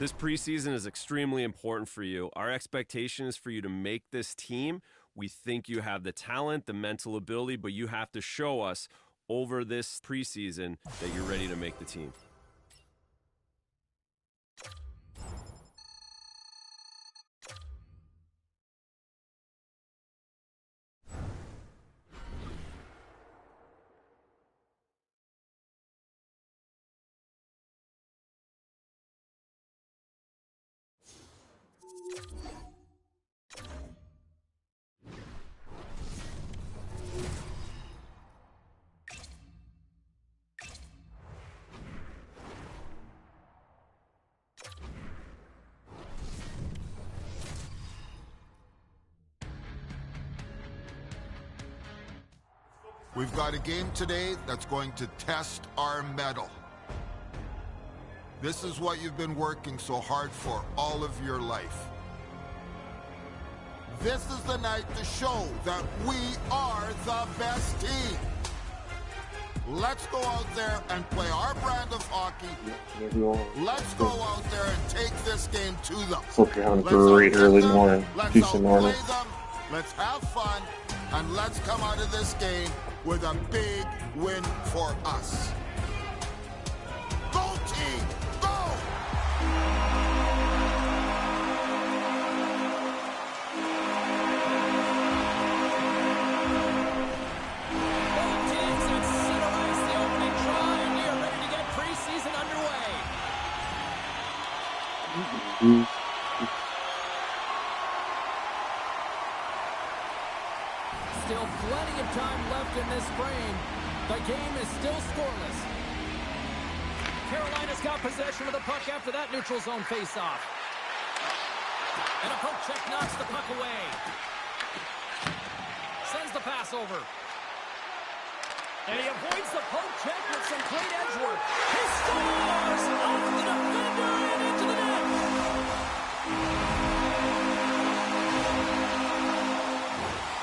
This preseason is extremely important for you. Our expectation is for you to make this team. We think you have the talent, the mental ability, but you have to show us over this preseason that you're ready to make the team. We've got a game today that's going to test our mettle. This is what you've been working so hard for all of your life. This is the night to show that we are the best team. Let's go out there and play our brand of hockey. Let's go out there and take this game to them. Hope you're having a great early morning. Let's Peace and morning. outplay them. Let's have fun. And let's come out of this game with a big win for us. Go team, go! Both teams have centralized the opening try, and we are ready to get preseason underway. Still plenty of time left in this frame. The game is still scoreless. Carolina's got possession of the puck after that neutral zone faceoff. And a poke check knocks the puck away. Sends the pass over. And he avoids the poke check with some great edge work. He scores! Off the defender and into the net!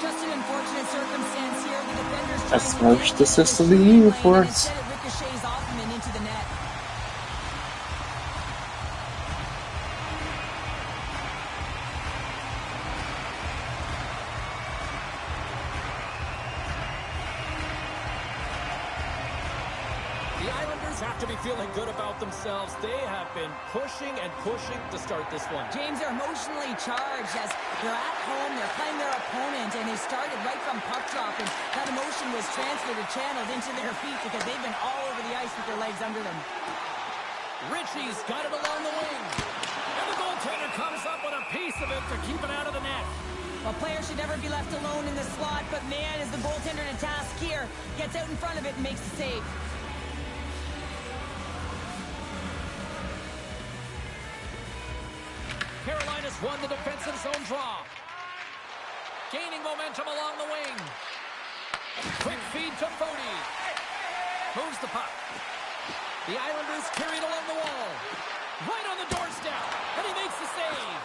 Just an unfortunate circumstance here. The defenders That's the first assist of the year for us. Instead, it ricochets off him and into the net. The Islanders have to be feeling good about themselves. They have been pushing and pushing to start this one. James are emotionally charged as they're at home, they're playing their opponent, and they started right from puck drop, and that emotion was transferred or channeled into their feet because they've been all over the ice with their legs under them. Ritchie's got it along the wing. And the goaltender comes up with a piece of it to keep it out of the net. A player should never be left alone in the slot, but man, is the goaltender in a task here. Gets out in front of it and makes the save. Carolina's won the defensive zone draw. Gaining momentum along the wing. Quick feed to Fody. Moves the puck. The Islanders carry it along the wall. Right on the doorstep. And he makes the save.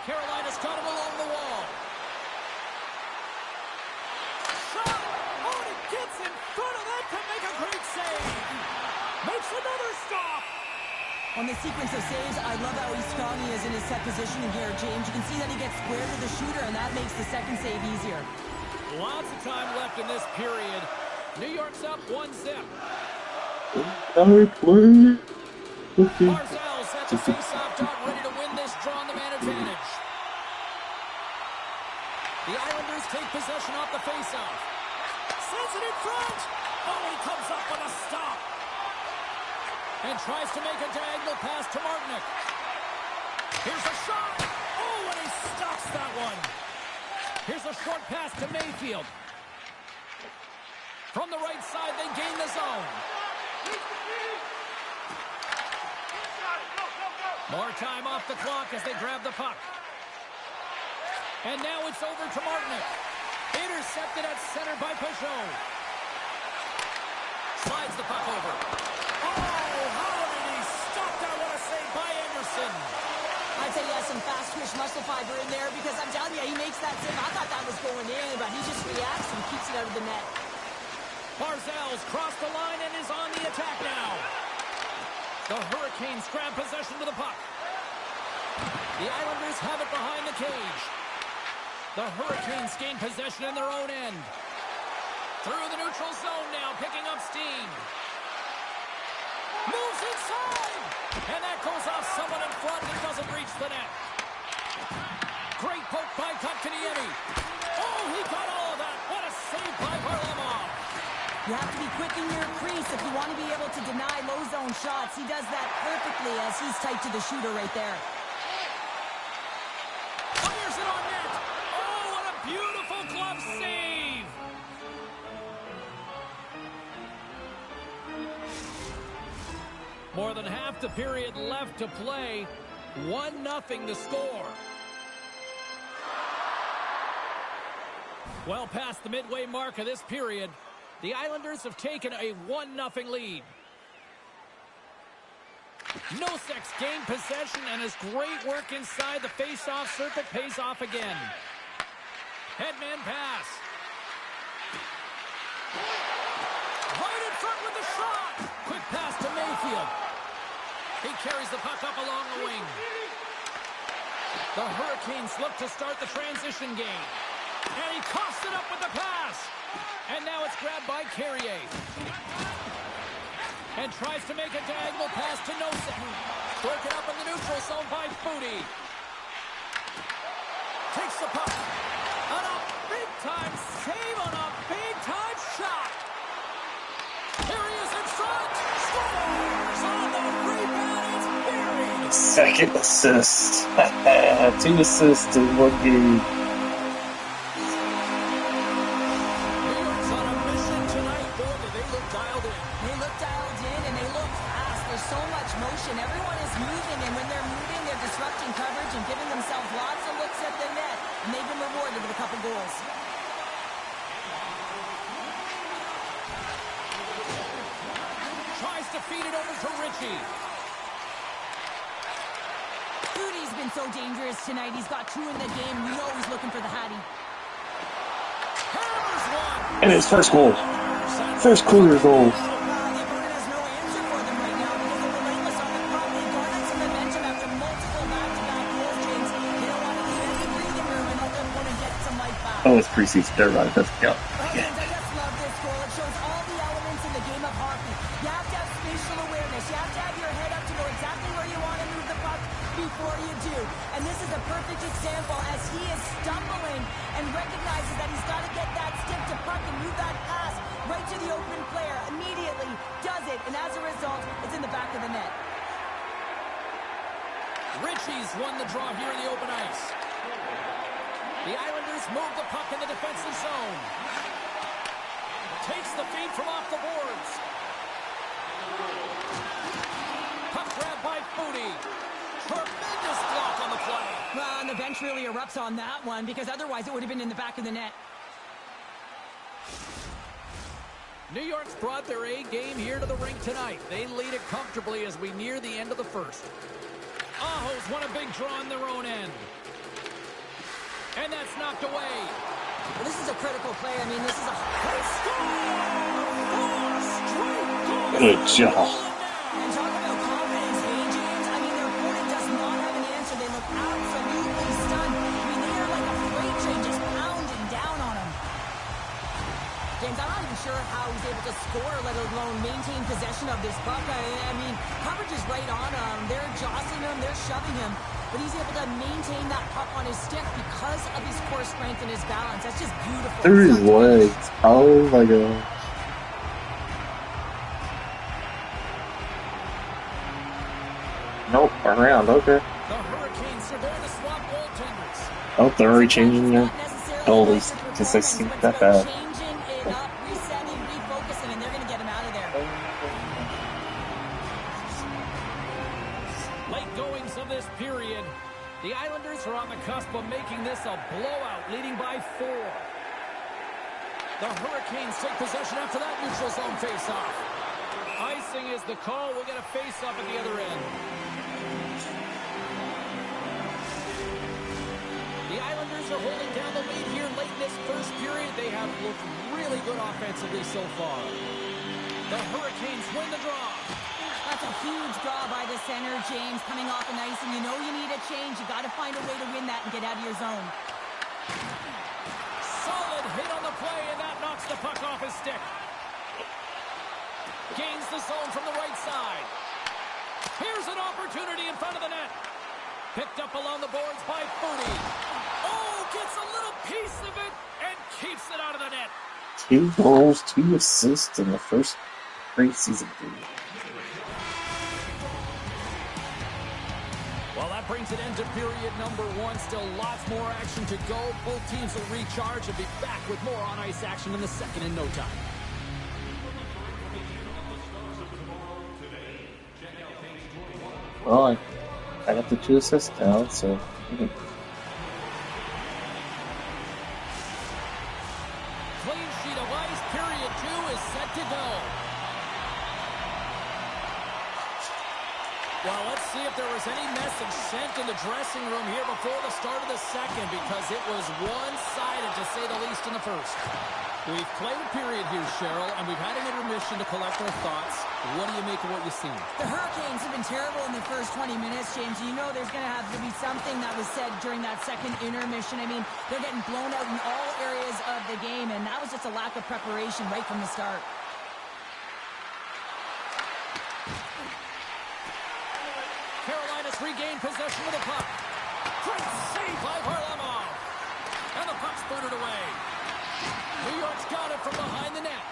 Carolina's got it along the wall. Shot! Oh, and he gets in front of that to make a great save. Makes another stop. On the sequence of saves, I love how strong he is in his set positioning here, James. You can see that he gets square to the shooter, and that makes the second save easier. Lots of time left in this period. New York's up 1-0. I play. Okay. Barzal sets a face-off dot, ready to win this draw on the man advantage. The Islanders take possession off the face-off. Sends it in front. Oh, he comes up with a stop. And tries to make a diagonal pass to Martinick. Here's a shot. Oh, and he stops that one. Here's a short pass to Mayfield. From the right side, they gain the zone. More time off the clock as they grab the puck. And now it's over to Martinick. Intercepted at center by Peugeot. Slides the puck over. How did he stop that? What a save by Anderson. I'd say he has some fast twitch muscle fiber in there because I'm telling you, he makes that save. I thought that was going in, but he just reacts and keeps it out of the net. Barzal's crossed the line and is on the attack now. The Hurricanes grab possession to the puck. The Islanders have it behind the cage. The Hurricanes gain possession in their own end. Through the neutral zone now, picking up steam. Moves inside! And that goes off someone in front and doesn't reach the net. Great poke by Kotkaniemi. Oh, he got all of that. What a save by Varlamov. You have to be quick in your crease if you want to be able to deny low zone shots. He does that perfectly as he's tight to the shooter right there. Fires it on net. Oh, what a beautiful glove save. More than half the period left to play. 1-0 the score. Well past the midway mark of this period, the Islanders have taken a 1-0 lead. Nosek's gained possession and his great work inside the face-off circle pays off again. Headman pass. Right in front with the shot. Quick pass to Mayfield. He carries the puck up along the wing. The Hurricanes look to start the transition game. And he coughs it up with the pass. And now it's grabbed by Carrier. And tries to make a diagonal pass to Nosek. Broken up in the neutral zone by Foudy. Takes the puck. On a big-time save on a big-time shot. Here he is in front. Scores on the rebound. It's buried. Second assist. 2 assists in 1 game. Everyone is moving, and when they're moving, they're disrupting coverage and giving themselves lots of looks at the net, and they've been rewarded with a couple goals. Tries to feed it over to Ritchie. Foudy's been so dangerous tonight. He's got 2 in the game. You know he's looking for the Hattie. Hammers one. And his first goal. First career goal. Oh, it's preseason. Never mind. It doesn't count. I just love this goal. It shows all the elements in the game of hockey. You have to have spatial awareness. You have to have your head up to know exactly where you want to move the puck before you do. And this is a perfect example as he is stumbling and recognizes that he's got to get that stick to puck and move that pass right to the open player. Immediately does it, and as a result, it's in the back of the net. Ritchie's won the draw here in the open ice. The Islanders move the puck in the defensive zone. Takes the feed from off the boards. Puck grab by Foudy. Tremendous block on the play. Well, and the bench really erupts on that one because otherwise it would have been in the back of the net. New York's brought their A game here to the rink tonight. They lead it comfortably as we near the end of the first. Aho's won a big draw on their own end. And that's knocked away. Well, this is a critical play. I mean, this is a... Good job. And talk about confidence, hey, James. I mean, their opponent does not have an answer. They look absolutely stunned. I mean, they are like a freight train just pounding down on them. James, I'm not even sure how he's able to score, let alone maintain possession of this puck. I mean, coverage is right on him. They're jostling him. They're shoving him. But he's able to maintain that puck on his stick because of his core strength and his balance. That's just beautiful. Through his legs. Oh my god. Nope, around, okay. The Hurricanes are going to swap goaltenders. Oh, they're already changing their goalies because they seem that bad. Changing it up, resetting, refocusing, and they're going to get him out of there. Late goings of this period. The Islanders are on the cusp of making this a blowout, leading by 4. The Hurricanes take possession after that neutral zone face-off. Icing is the call. We'll get a face-off at the other end. The Islanders are holding down the lead here late in this first period. They have looked really good offensively so far. The Hurricanes win the draw. That's a huge draw by the center, James, coming off the ice, and you know you need a change. You got to find a way to win that and get out of your zone. Solid hit on the play, and that knocks the puck off his stick. Gains the zone from the right side. Here's an opportunity in front of the net. Picked up along the boards by Foodie. Oh, gets a little piece of it and keeps it out of the net. 2 goals, 2 assists in the first preseason game. Well, that brings an end to period number 1. Still lots more action to go. Both teams will recharge and be back with more on-ice action in the second in no time. Well, I got the 2 assists now, so... Clean sheet of ice. Period 2 is set to go. Well, let's see if there was any message sent in the dressing room here before the start of the second, because it was one-sided, to say the least, in the first. We've played a period here, Cheryl, and we've had an intermission to collect our thoughts. What do you make of what you've seen? The Hurricanes have been terrible in the first 20 minutes, James. You know there's going to have to be something that was said during that second intermission. I mean, they're getting blown out in all areas of the game, and that was just a lack of preparation right from the start. Carolina's regained possession of the puck. Great save by Varlamov. And the puck's booted away. New York's got it from behind the net.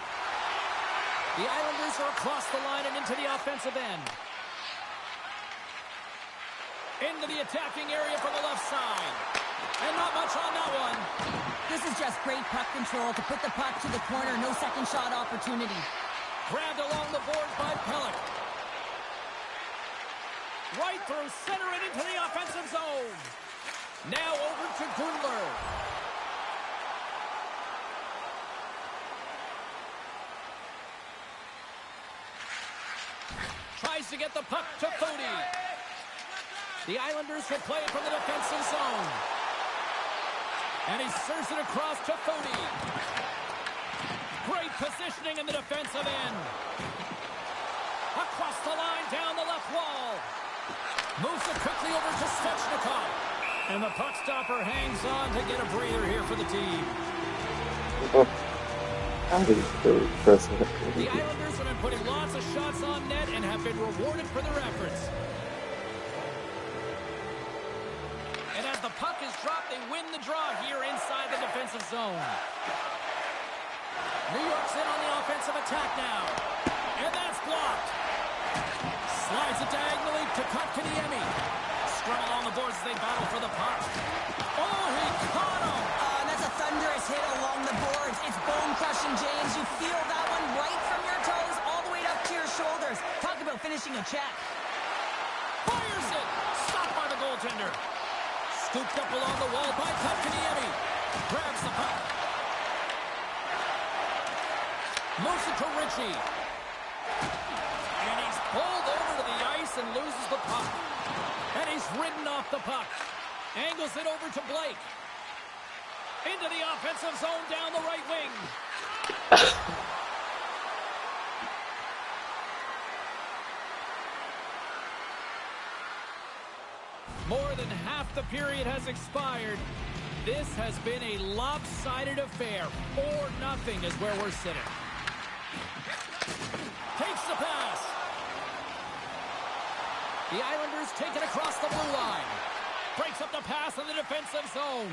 The Islanders are across the line and into the offensive end. Into the attacking area from the left side. And not much on that one. This is just great puck control to put the puck to the corner. No second shot opportunity. Grabbed along the boards by Pellick. Right through center and into the offensive zone. Now over to Gundler. Tries to get the puck to Foodie. The Islanders will play it from the defensive zone. And he serves it across to Foodie. Great positioning in the defensive end. Across the line, down the left wall. Moves it quickly over to Stechnikov. And the puck stopper hangs on to get a breather here for the team. The Islanders have been putting lots of shots on net and have been rewarded for their efforts. And as the puck is dropped, they win the draw here inside the defensive zone. New York's in on the offensive attack now. And that's blocked. Slides it diagonally to Kotkaniemi. Scrum along the boards as they battle for the puck. Oh, he caught him. That's a thunderous hit along the boards. It's bone-crushing, James. You feel that one right from your toes all the way up to your shoulders. Talk about finishing a check. Fires it. Stopped by the goaltender. Scooped up along the wall by Kotkaniemi. Grabs the puck. Moves it to Ritchie. And he's pulled over to the ice and loses the puck. And he's ridden off the puck. Angles it over to Blake. Into the offensive zone down the right wing. More than half the period has expired. This has been a lopsided affair. 4-0 is where we're sitting. Takes the pass. The Islanders take it across the blue line. Breaks up the pass in the defensive zone.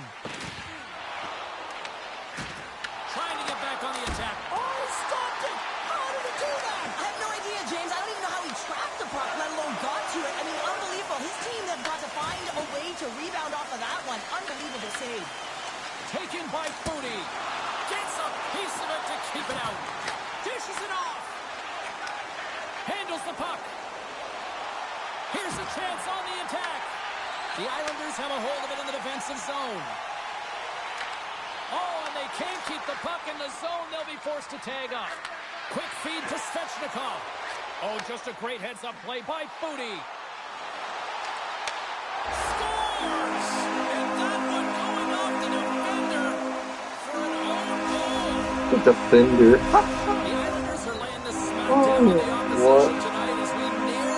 Trying to get back on the attack. Oh, he stopped it! How did he do that? I have no idea, James. I don't even know how he tracked the puck, let alone got to it. I mean, unbelievable. His team has got to find a way to rebound off of that one. Unbelievable save. Taken by Foodie. Gets a piece of it to keep it out. Dishes it off. Handles the puck. Here's a chance on the attack. The Islanders have a hold of it in the defensive zone. Oh, and they can't keep the puck in the zone. They'll be forced to tag up. Quick feed to Stechnikov. Oh, just a great heads-up play by Foodie. Scores! And that one going off the defender for an own goal. The defender. The Islanders are laying the smackdown on the opposition tonight as we near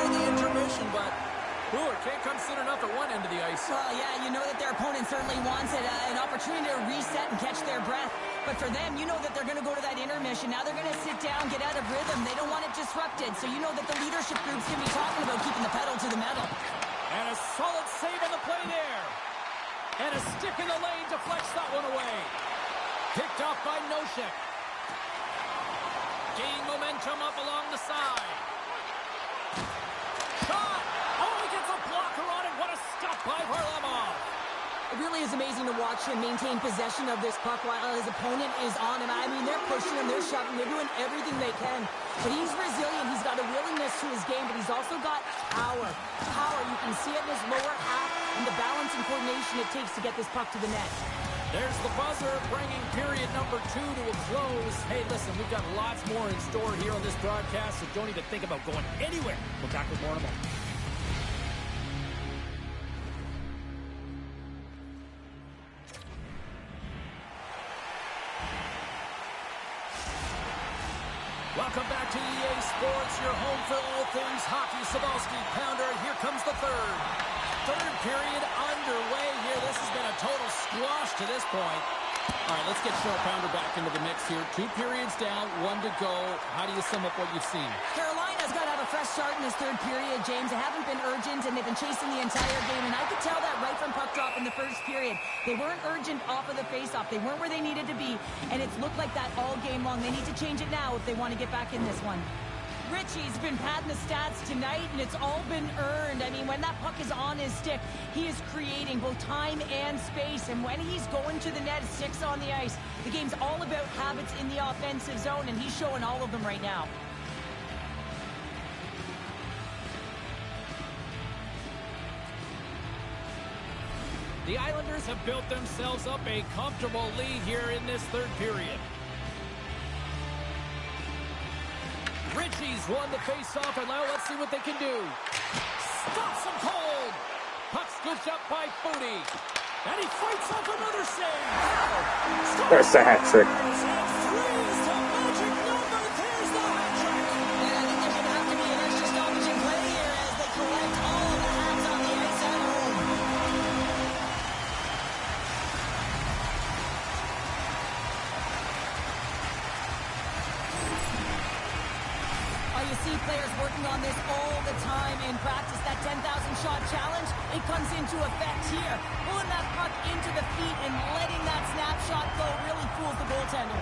opportunity to reset and catch their breath. But for them, you know that they're going to go to that intermission. Now they're going to sit down, get out of rhythm. They don't want it disrupted. So you know that the leadership group's going to be talking about keeping the pedal to the metal. And a solid save on the play there. And a stick in the lane deflects that one away. Picked off by Noshek. Gaining momentum up along the side. Shot! Oh, he gets a blocker on it. What a stop by Varlamov. It really is amazing to watch him maintain possession of this puck while his opponent is on him. I mean, they're pushing him, they're shoving, they're doing everything they can. But he's resilient. He's got a willingness to his game, but he's also got power. Power, you can see it in his lower half and the balance and coordination it takes to get this puck to the net. There's the buzzer, bringing period number 2 to a close. Hey, listen, we've got lots more in store here on this broadcast, so don't even think about going anywhere. We'll talk with more in a moment. Welcome back to EA Sports, your home for all things hockey. Sabalski, Pounder, and here comes the third. Third period underway here. This has been a total squash to this point. All right, let's get Cheryl Pounder back into the mix here. 2 periods down, 1 to go. How do you sum up what you've seen? Carolina's got to have a fresh start in this third period, James. They haven't been urgent, and they've been chasing the entire game, and I could tell that right from puck drop in the first period. They weren't urgent off of the faceoff. They weren't where they needed to be, and it's looked like that all game long. They need to change it now if they want to get back in this one. Richie's been padding the stats tonight, and it's all been earned. I mean, when that puck is on his stick, he is creating both time and space. And when he's going to the net, 6 on the ice, the game's all about habits in the offensive zone, and he's showing all of them right now. The Islanders have built themselves up a comfortable lead here in this third period. Richie's won the face-off, and now let's see what they can do. Stops him cold. Puck scooped up by Foudy. And he fights off another save. There's the hat trick. And three's the magic number. There's the hat trick. And I think there's going to have to be an extra stoppage in play here as they collect all of the hats on the ice at home. You see players working on this all the time in practice. That 10,000 shot challenge, it comes into effect here. Pulling that puck into the feet and letting that snapshot go really fools the goaltender.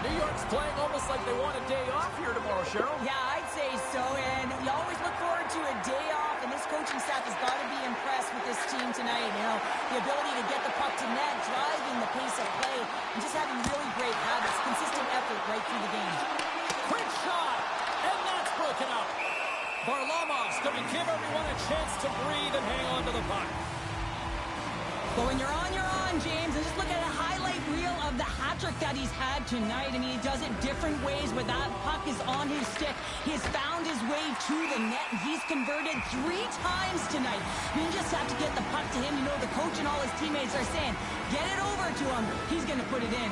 New York's playing almost like they want a day off here tomorrow, Cheryl. Yeah, I'd say so, and you always look forward to a day off, and this coaching staff has got to be impressed with this team tonight. You know, the ability to get the puck to net, driving the pace of play, and just having really great habits, consistent effort right through the game. Quick shot, and that's broken up. Varlamov's going to give everyone a chance to breathe and hang on to the puck. But when you're on, James, and just look at a highlight reel of the hat-trick that he's had tonight. I mean, he does it different ways where that puck is on his stick. He has found his way to the net, and he's converted 3 times tonight. I mean, you just have to get the puck to him. You know, the coach and all his teammates are saying, get it over to him. He's going to put it in.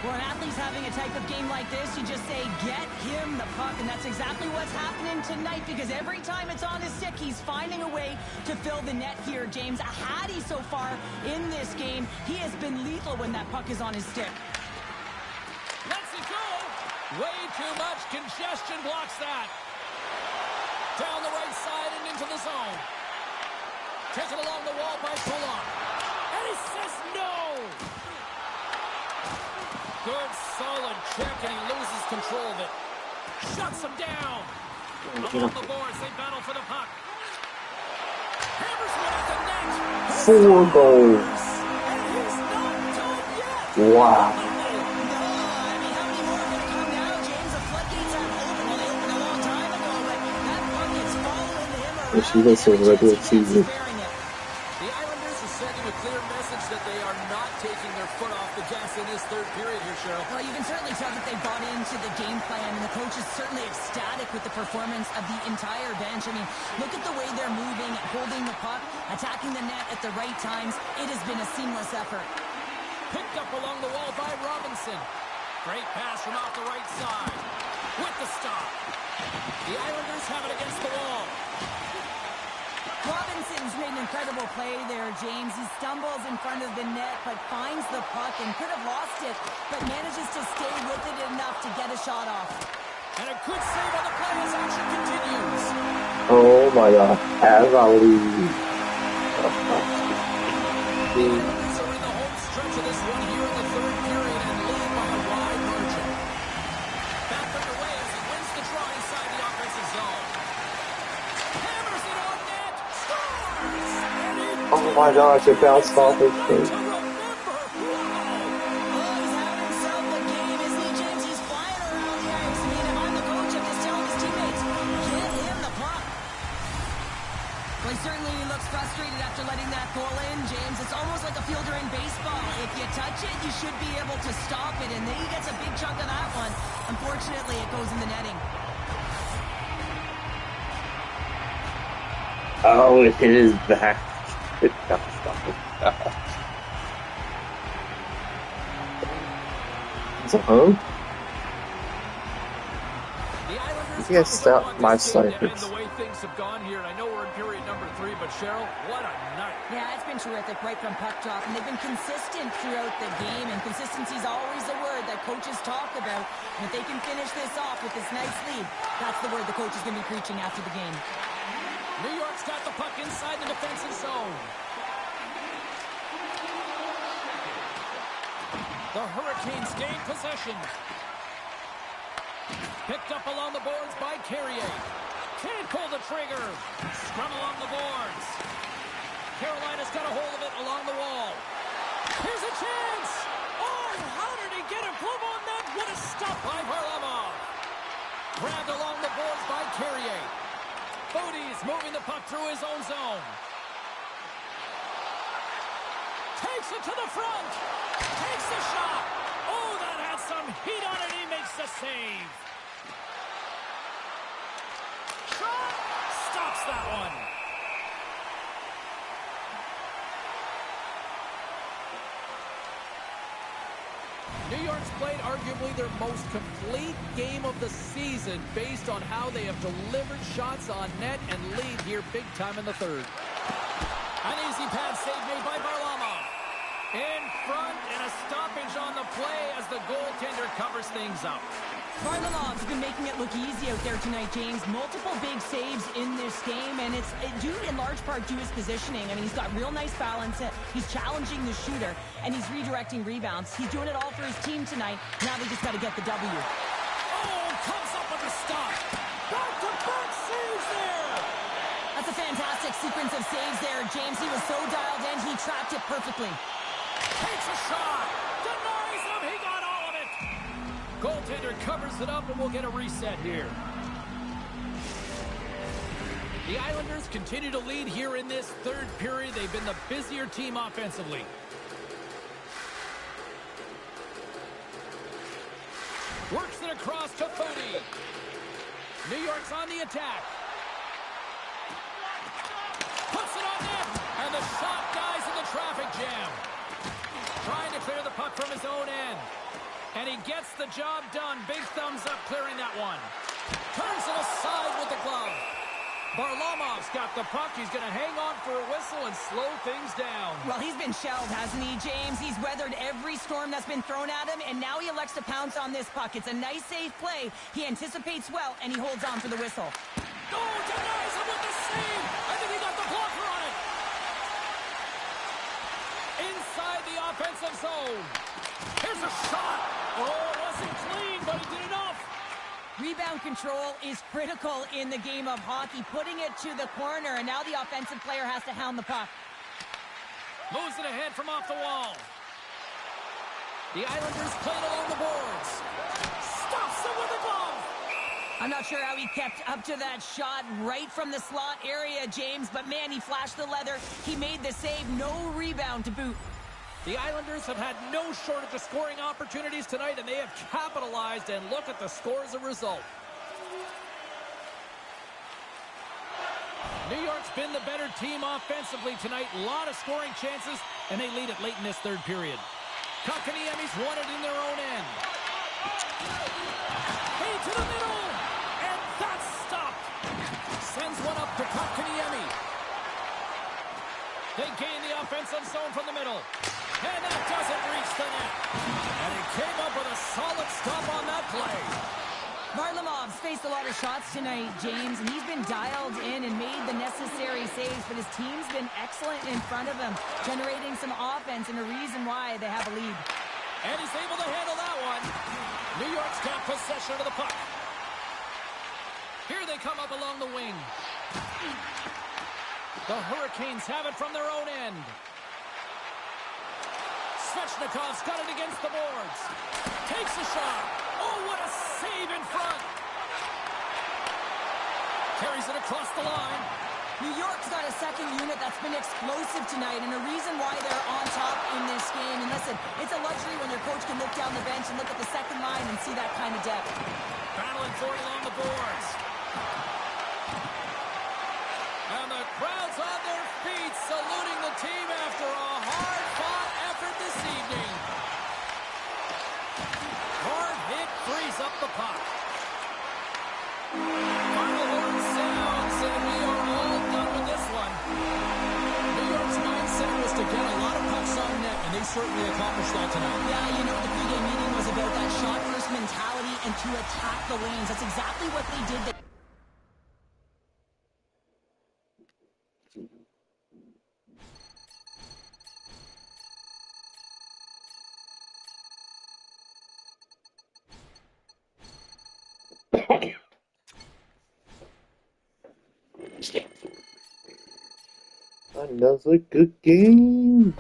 When an athlete's having a type of game like this, you just say, get him the puck. And that's exactly what's happening tonight, because every time it's on his stick, he's finding a way to fill the net here, James. A Hattie so far in this game. He has been lethal when that puck is on his stick. Lets it go. Way too much congestion blocks that. Down the right side and into the zone. Taken along the wall by Pullock. And he says no. Good, solid check, and he loses control of it. Shuts him down. Along the boards, they battle for the puck. Hammers one at the net. 4 goals. And he's not done yet. Wow. I mean, how many more are going to come now, James? The floodgates aren't open. Well, they opened a long time ago, but that puck is following him around. She was in regular season. The Islanders are sending a clear message that they are not taking their foot off the gas in this third period here, Cheryl. Well, you can certainly tell that they bought into the game plan, and the coach is certainly ecstatic with the performance of the entire bench. I mean, look at the way they're moving, holding the puck, attacking the net at the right times. It has been a seamless effort. Picked up along the wall by Robinson. Great pass from off the right side. With the stop. The Islanders have it against the wall. Robinson's made an incredible play there, James. He stumbles in front of the net, but finds the puck and could have lost it, but manages to stay with it enough to get a shot off. And a good save on the play as action continues. Oh my god, as I leave. The Islanders are in the home stretch of this one here in the third period and lead by a wide margin. Back underway as he wins the draw inside the offensive zone. Hammers it on net. Scores! Oh my gosh, it bounced off his face. To remember. Wow! Oh, he's having himself a game, isn't he, James? He's flying around the ice. I mean, if I'm the coach, I'm just telling his teammates, get him the puck. Well, he certainly looks frustrated after letting that goal in, James. It's almost like a fielder in baseball. If you touch it, you should be able to stop it, and then he gets a big chunk of that one. Unfortunately, it goes in the netting. Oh, it hit his back. It bounced off his back. Is it home? The Islanders You guys stop want my this game to end snipers. the way things have gone here. I know we're in period number 3, but Cheryl, what a night. Yeah, it's been terrific right from puck drop, and they've been consistent throughout the game, and consistency is always the word that coaches talk about. And if they can finish this off with this nice lead, that's the word the coach is going to be preaching after the game. New York's got the puck inside the defensive zone. The Hurricanes gain possession. Picked up along the boards by Carrier. Can't pull the trigger. Scrum along the boards. Carolina's got a hold of it along the wall. Here's a chance. Oh, how did he get a glove on that? What a stop by Varlamov. Grabbed along the boards by Carrier. Bode's moving the puck through his own zone. Takes it to the front. Takes the shot. Oh, that had some heat on it. He makes the save. Shot. Stops that one. New York's played arguably their most complete game of the season based on how they have delivered shots on net and lead here big time in the third. An easy pad save made by Varlamov. In front and a stoppage on the play as the goaltender covers things up. Varlamov's been making it look easy out there tonight, James. Multiple big saves in this game, and it's due in large part to his positioning. I mean, he's got real nice balance. He's challenging the shooter, and he's redirecting rebounds. He's doing it all for his team tonight. Now they just got to get the W. Oh, comes up with a stop. Back-to-back saves there. That's a fantastic sequence of saves there, James. He was so dialed in, he trapped it perfectly. Takes a shot. Denies him. He got all of it. Goaltender covers it up, and we'll get a reset here. The Islanders continue to lead here in this third period. They've been the busier team offensively. Works it across to Fody. New York's on the attack. Puts it on net, and the shot dies in the traffic jam. Trying to clear the puck from his own end. And he gets the job done. Big thumbs up clearing that one. Turns it aside with the glove. Varlamov's got the puck. He's going to hang on for a whistle and slow things down. Well, he's been shelled, hasn't he, James? He's weathered every storm that's been thrown at him, and now he elects to pounce on this puck. It's a nice, safe play. He anticipates well, and he holds on for the whistle. Oh, denies him with the save. I think he got the blocker on it. Inside the offensive zone. Here's a shot. Oh, it wasn't clean, but he did enough. Rebound control is critical in the game of hockey, putting it to the corner, and now the offensive player has to hound the puck. Moves it ahead from off the wall. The Islanders played along the boards. Stops him with a glove. I'm not sure how he kept up to that shot right from the slot area, James, but man, he flashed the leather. He made the save. No rebound to boot. The Islanders have had no shortage of scoring opportunities tonight, and they have capitalized, and look at the score as a result. New York's been the better team offensively tonight. A lot of scoring chances, and they lead it late in this third period. Kotkaniemi's won it in their own end. Hey, to the middle! And that's stopped! Sends one up to Kotkaniemi. They gain the offensive zone from the middle. And that doesn't reach the net. And he came up with a solid stop on that play. Varlamov's faced a lot of shots tonight, James, and he's been dialed in and made the necessary saves, but his team's been excellent in front of him, generating some offense and a reason why they have a lead. And he's able to handle that one. New York's got possession of the puck. Here they come up along the wing. The Hurricanes have it from their own end. Svechnikov's got it against the boards. Takes a shot. Oh, what a save in front. Carries it across the line. New York's got a second unit that's been explosive tonight and a reason why they're on top in this game. And listen, it's a luxury when your coach can look down the bench and look at the second line and see that kind of depth. Battling for it along the boards. And the crowd's on their feet saluting the team after a hard-fought effort this evening. Hard hit frees up the puck. Final horn sounds, and we are all done with this one. New York's mindset was to get a lot of pucks on net, and they certainly accomplished that tonight. Yeah, you know, the pregame meeting was about that shot-first mentality and to attack the lanes. That's exactly what they did. Another good game.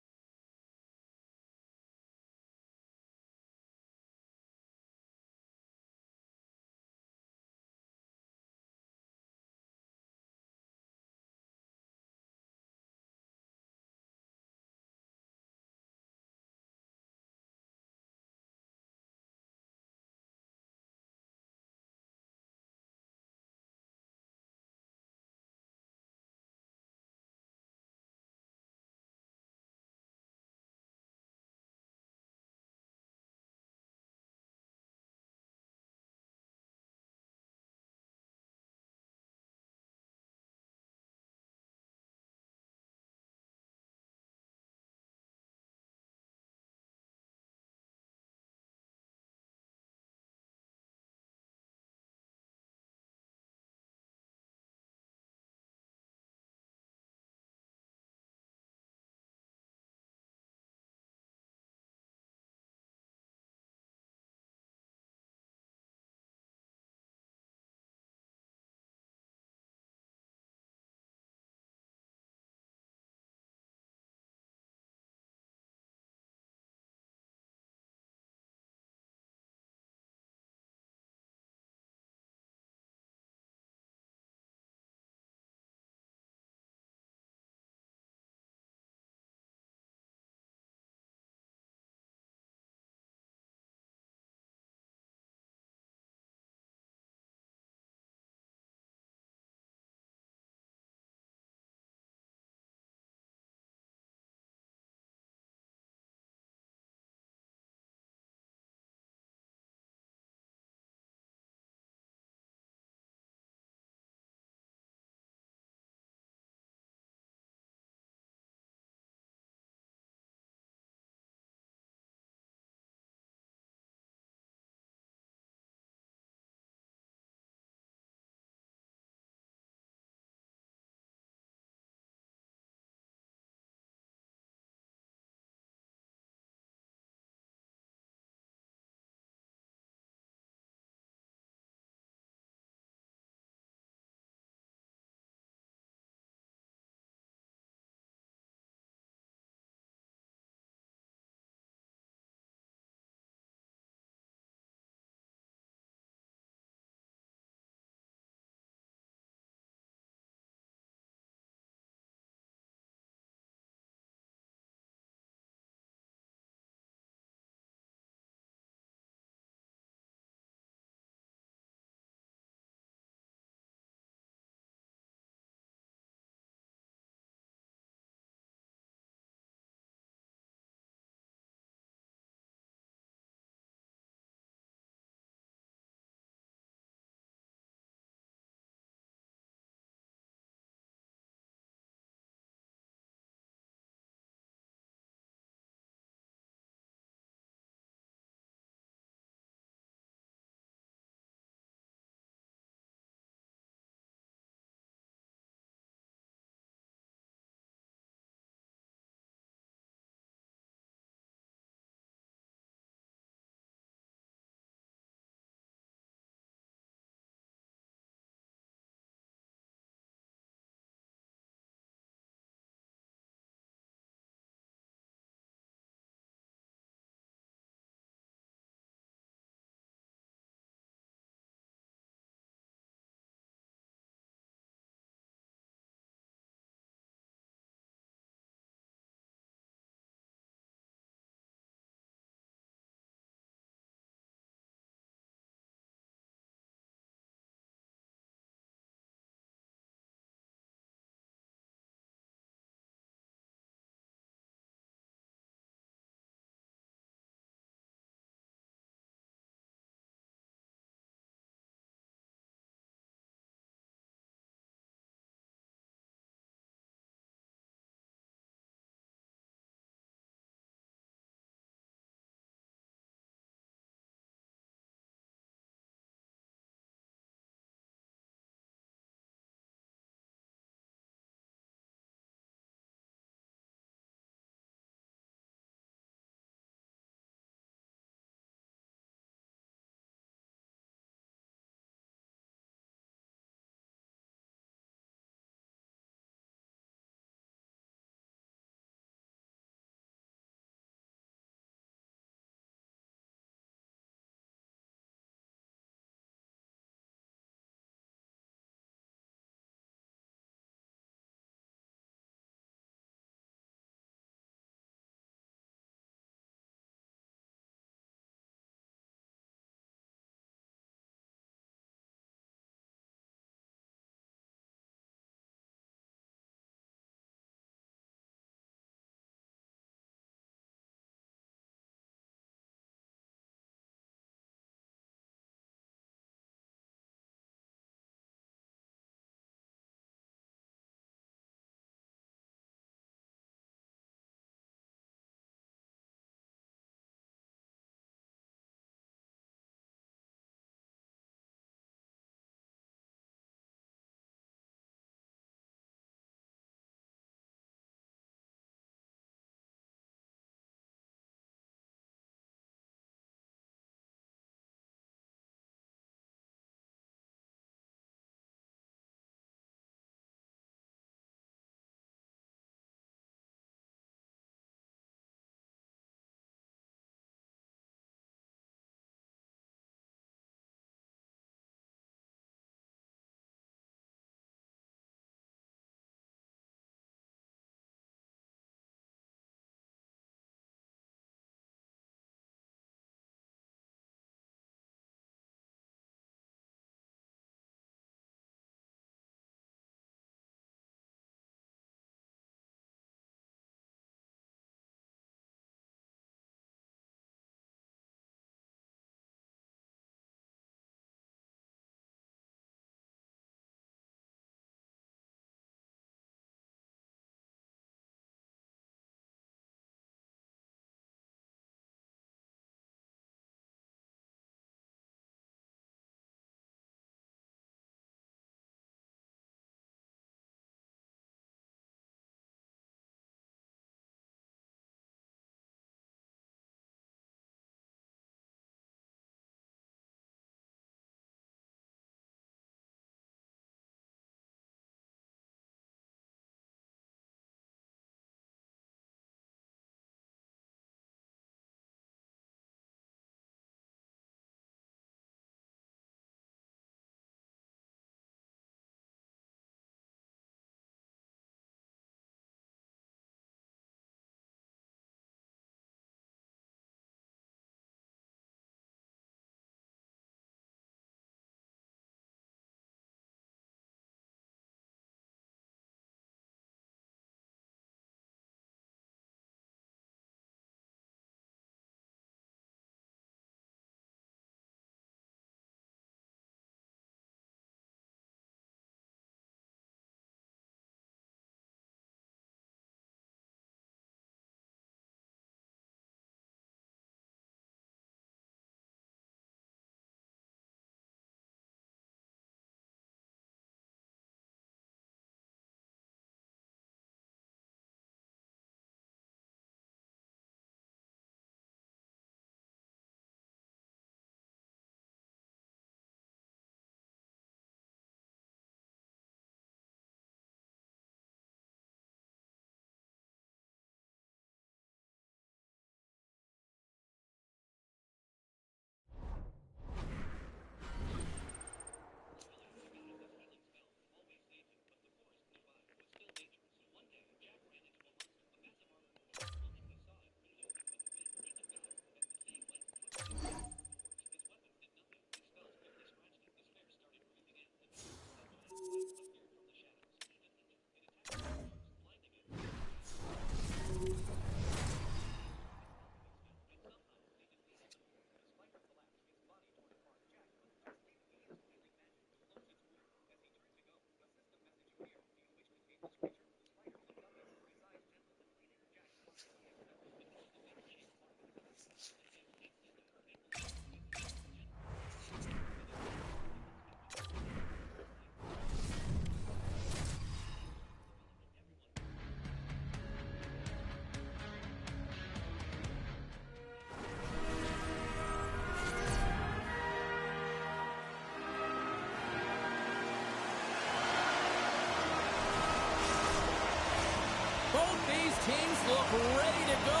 Both these teams look ready to go,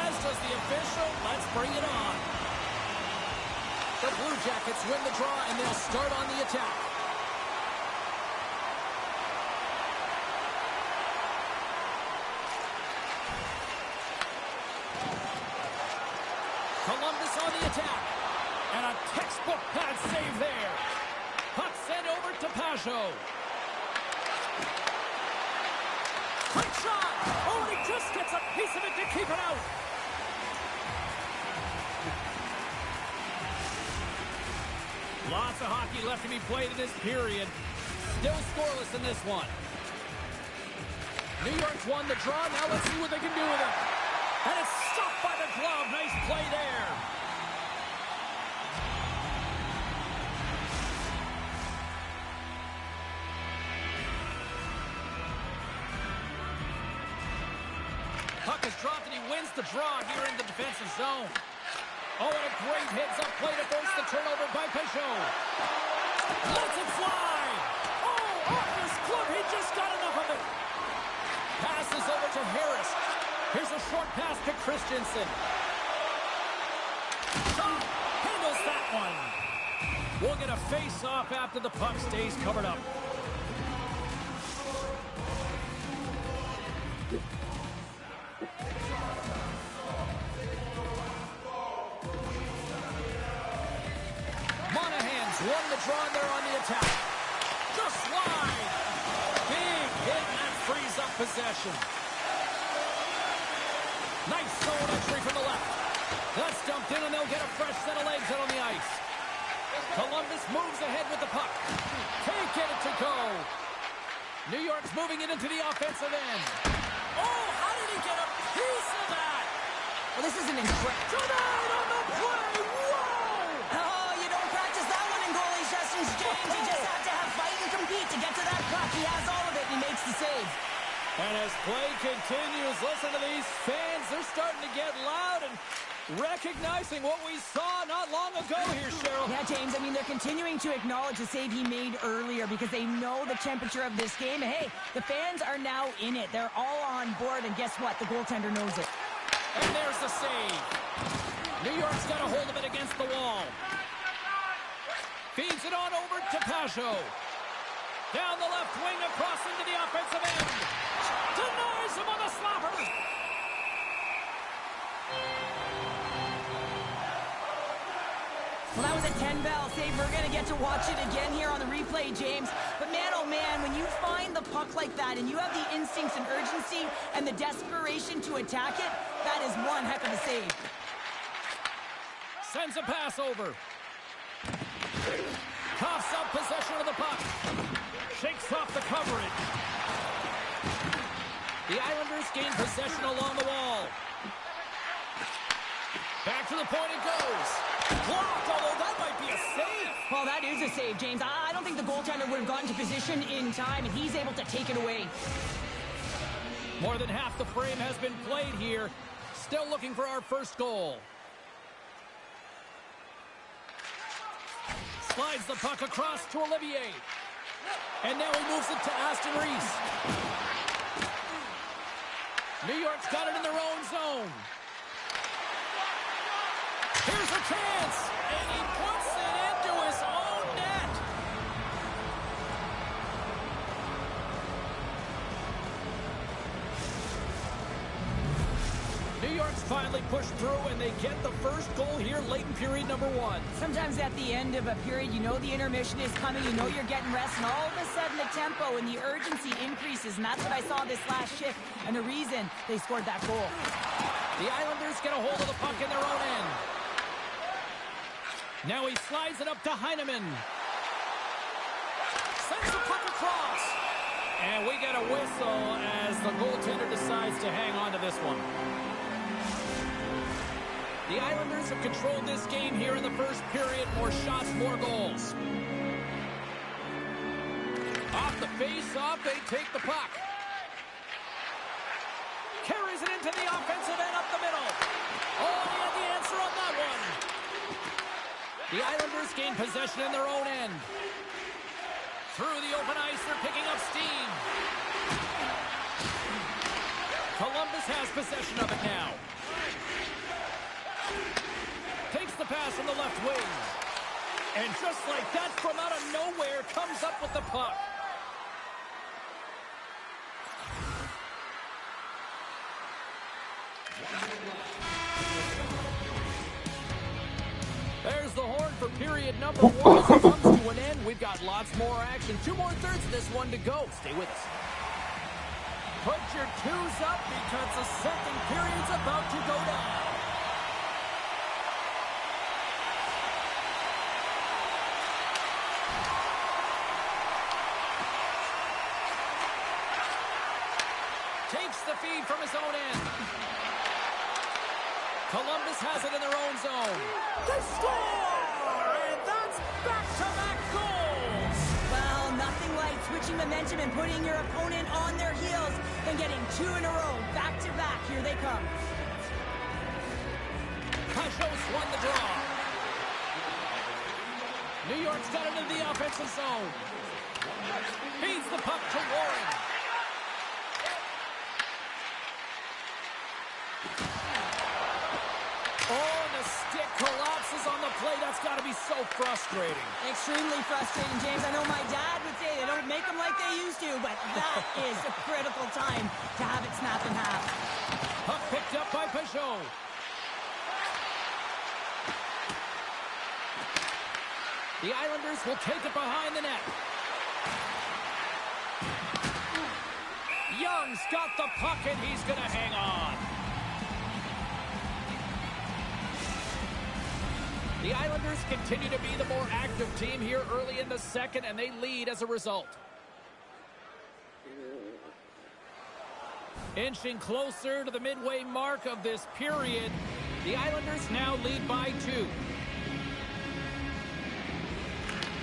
as does the official. Let's bring it on. The Blue Jackets win the draw, and they'll start on the attack. Columbus on the attack. And a textbook pad save there. Puck sent over to Pajot. Quick shot! Oh, and he just gets a piece of it to keep it out. Lots of hockey left to be played in this period. Still scoreless in this one. New York's won the draw. Now let's see what they can do with it. And it's stopped by the glove. Nice play there. Puck is dropped and he wins the draw here in the defensive zone. Oh, and a great heads-up play to force the turnover by Pajot. Lets it fly. Oh, off his glove. He just got enough of it. Passes over to Harris. Here's a short pass to Christensen. Shot. Handles that one. We'll get a face-off after the puck stays covered up. Won the draw and they're on the attack. Just wide. Big hit and that frees up possession. Nice zone entry from the left. That's dumped in and they'll get a fresh set of legs out on the ice. Columbus moves ahead with the puck. Can't get it to go. New York's moving it into the offensive end. Oh, how did he get a piece of that? Well, this is an incredible. Tonight on the play. James, you just have to have fight and compete to get to that puck. He has all of it, and he makes the save. And as play continues, listen to these fans. They're starting to get loud and recognizing what we saw not long ago here, Cheryl. Yeah, James, I mean, they're continuing to acknowledge the save he made earlier because they know the temperature of this game. And, hey, the fans are now in it. They're all on board, and guess what? The goaltender knows it. And there's the save. New York's got a hold of it against the wall. Feeds it on over to Pajot. Down the left wing, across into the offensive end. Denies him on the slapper. Well, that was a 10-bell save. We're going to get to watch it again here on the replay, James. But man, oh man, when you find the puck like that and you have the instincts and urgency and the desperation to attack it, that is one heck of a save. Sends a pass over. Coughs up possession of the puck. Shakes off the coverage. The Islanders gain possession along the wall. Back to the point it goes. Blocked, although that might be a save. Well, that is a save, James. I don't think the goaltender would have gotten to position in time, and he's able to take it away. More than half the frame has been played here. Still looking for our first goal. Slides the puck across to Olivier. And now he moves it to Aston Reese. New York's got it in their own zone. Here's a chance. And he puts it into his own net. New York York's finally pushed through, and they get the first goal here late in period number 1. Sometimes at the end of a period, you know the intermission is coming, you know you're getting rest, and all of a sudden the tempo and the urgency increases, and that's what I saw this last shift, and the reason they scored that goal. The Islanders get a hold of the puck in their own end. Now he slides it up to Heineman. Sends the puck across. And we get a whistle as the goaltender decides to hang on to this one. The Islanders have controlled this game here in the first period. More shots, more goals. Off the face-off, they take the puck. Carries it into the offensive end up the middle. Oh, he had the answer on that one. The Islanders gain possession in their own end. Through the open ice, they're picking up steam. Columbus has possession of it now. Takes the pass on the left wing. And just like that, from out of nowhere, comes up with the puck. There's the horn for period number 1 as it comes to an end. We've got lots more action. 2 more thirds of this one to go. Stay with us. Put your twos up because the second period's about to go down. Takes the feed from his own end. Columbus has it in their own zone. They score! And that's back-to-back goals! Well, nothing like switching momentum and putting your opponent on their heels than getting 2 in a row, back-to-back. Here they come. Cashapp's won the draw. New York's got into the offensive zone. Feeds the puck to Warren. Oh, and the stick collapses on the play. That's got to be so frustrating. Extremely frustrating, James. I know my dad would say they don't make them like they used to, but that is a critical time to have it snap in half. Puck picked up by Peugeot. The Islanders will take it behind the net. Young's got the puck, and he's going to hang on. The Islanders continue to be the more active team here early in the second, and they lead as a result. Inching closer to the midway mark of this period, the Islanders now lead by 2.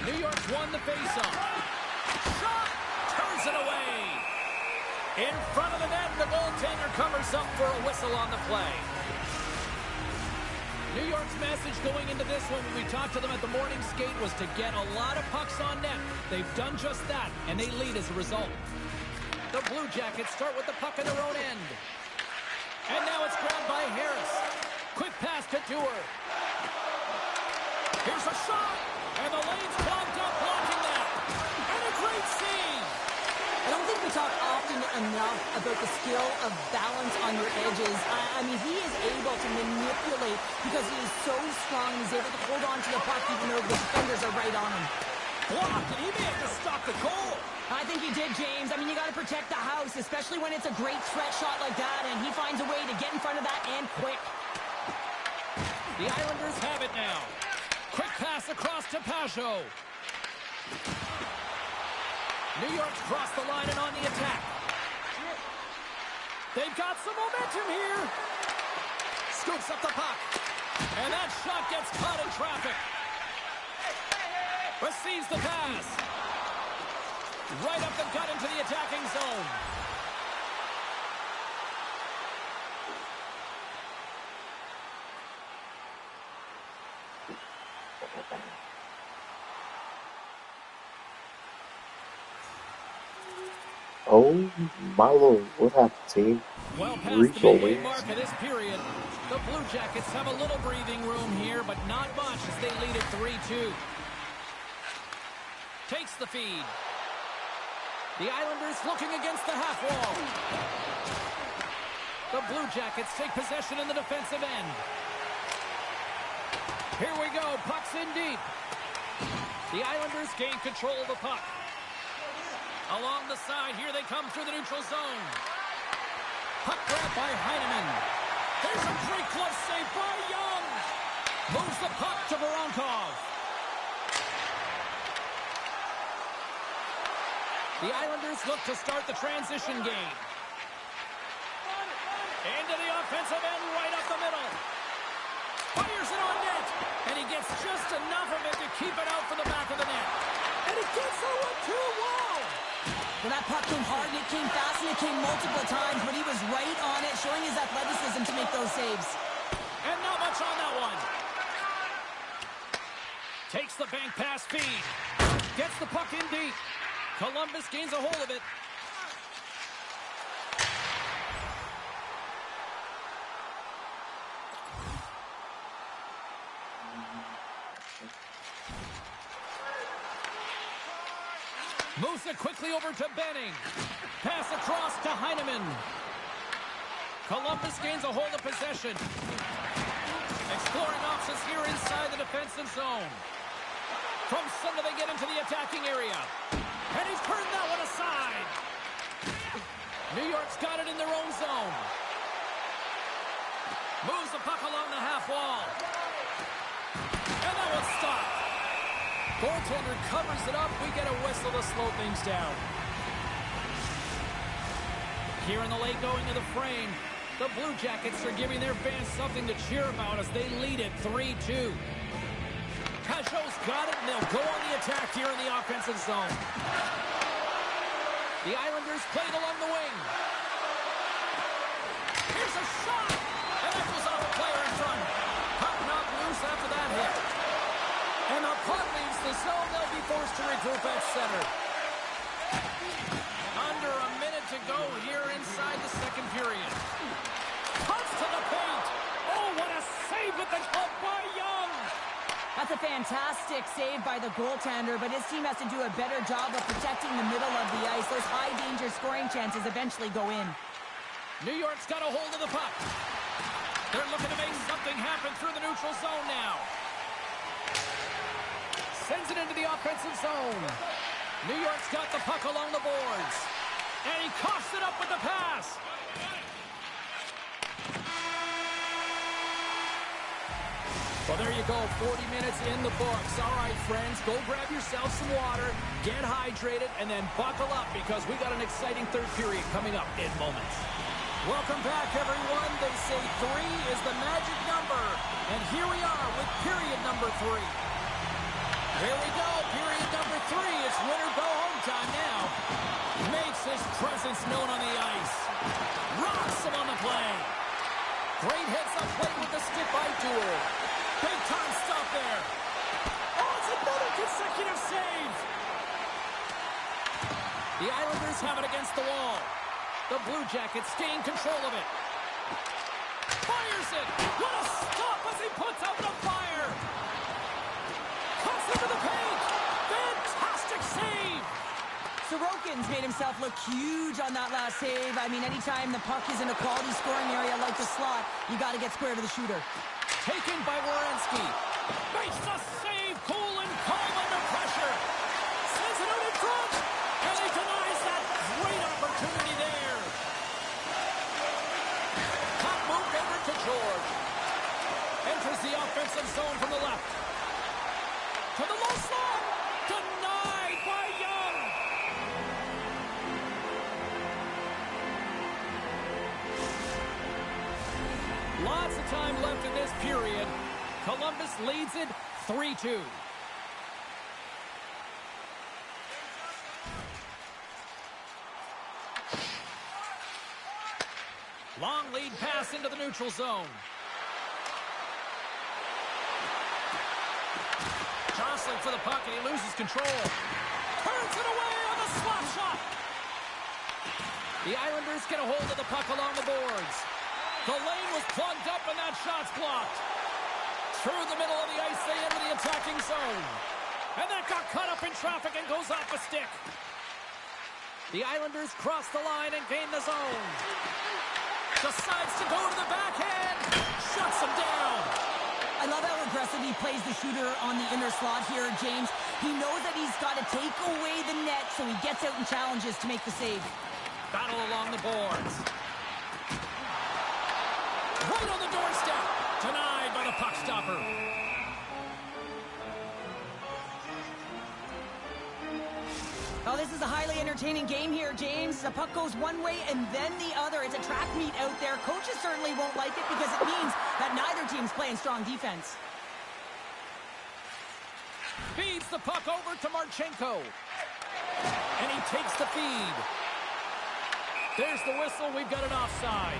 New York's won the faceoff. Shot! Turns it away. In front of the net, the goaltender covers up for a whistle on the play. New York's message going into this one when we talked to them at the morning skate was to get a lot of pucks on net. They've done just that, and they lead as a result. The Blue Jackets start with the puck in their own end. And now it's grabbed by Harris. Quick pass to Dewar. Here's a shot, and the lane's clogged up, blocking that. And a great save. I don't think we talk often enough about the skill of balance on your edges. I mean, he is able to manipulate because he is so strong. He's able to hold on to the puck even though the defenders are right on him. Blocked, and he may have to stop the goal. I think you did, James. I mean, you got to protect the house, especially when it's a great threat shot like that, and he finds a way to get in front of that and quick. The Islanders have it now. Quick pass across to Peugeot. New York's crossed the line and on the attack. They've got some momentum here. Scoops up the puck. And that shot gets caught in traffic. Receives the pass. Right up the gut into the attacking zone. Oh my lord, what happened, team? Well past the midway mark of this period, the Blue Jackets have a little breathing room here, but not much as they lead it 3-2. Takes the feed. The Islanders looking against the half wall. The Blue Jackets take possession in the defensive end. Here we go. Puck's in deep. The Islanders gain control of the puck. Along the side, here they come through the neutral zone. Puck grab by Heineman. There's a great glove save by Young. Moves the puck to Voronkov. The Islanders look to start the transition game. Into the offensive end, right up the middle. Fires it on net. And he gets just enough of it to keep it out from the back of the net. And he gets that one too. Wow! Well, that puck came hard, and it came fast, and it came multiple times, but he was right on it, showing his athleticism to make those saves. And not much on that one. Takes the bank pass feed. Gets the puck in deep. Columbus gains a hold of it. Moves it quickly over to Benning. Pass across to Heineman. Columbus gains a hold of possession. Exploring options here inside the defensive zone. From center they get into the attacking area. And he's turned that one aside. New York's got it in their own zone. Moves the puck along the half wall. And that one's stopped. Goaltender covers it up. We get a whistle to slow things down. Here in the late going of the frame, the Blue Jackets are giving their fans something to cheer about as they lead it 3-2. Cashapp's got it, and they'll go on the attack here in the offensive zone. The Islanders played along the wing. Here's a shot! And that goes off a player in front. Puck knocked loose after that hit. And the puck leaves the zone. They'll be forced to regroup at center. Under a minute to go here inside the second period. Punch to the paint. Oh, what a save with the glove by Young. That's a fantastic save by the goaltender, but his team has to do a better job of protecting the middle of the ice. Those high-danger scoring chances eventually go in. New York's got a hold of the puck. They're looking to make something happen through the neutral zone now. Sends it into the offensive zone. New York's got the puck along the boards. And he coughs it up with the pass. Well, there you go. 40 minutes in the books. All right, friends, go grab yourself some water, get hydrated, and then buckle up because we got an exciting third period coming up in moments. Welcome back, everyone. They say 3 is the magic number. And here we are with period number 3. Here we go, period number 3. It's win or go home time now. Makes his presence known on the ice. Rocks him on the play. Great heads-up play with the stick-by duel. Big-time stop there. Oh, it's another consecutive save. The Islanders have it against the wall. The Blue Jackets gain control of it. Fires it. What a stop as he puts out the fire. Cuts into the paint. Fantastic save. Sorokin's made himself look huge on that last save. I mean, anytime the puck is in a quality scoring area like the slot, you got to get square to the shooter. Taken by Werenski. Makes the save. Cool and calm under pressure. Sends it out in front. And he denies that great opportunity there. Top moved over to George. Enters the offensive zone from the left. To the low slot. Denied by Young. Lots of time left in this period. Columbus leads it 3-2. Long lead pass into the neutral zone. Jostling for the puck, and he loses control. Turns it away on the slap shot. The Islanders get a hold of the puck along the boards. The lane was plugged up, and that shot's blocked. Through the middle of the ice, they enter the attacking zone. And that got cut up in traffic and goes off a stick. The Islanders cross the line and gain the zone. Decides to go to the backhand. Shuts him down. I love how aggressive he plays the shooter on the inner slot here, James. He knows that he's got to take away the net, so he gets out and challenges to make the save. Battle along the boards. Right on the doorstep. Denied by the puck stopper. Oh, this is a highly entertaining game here, James. The puck goes one way and then the other. It's a track meet out there. Coaches certainly won't like it because it means that neither team's playing strong defense. Feeds the puck over to Marchenko. And he takes the feed. There's the whistle. We've got an offside.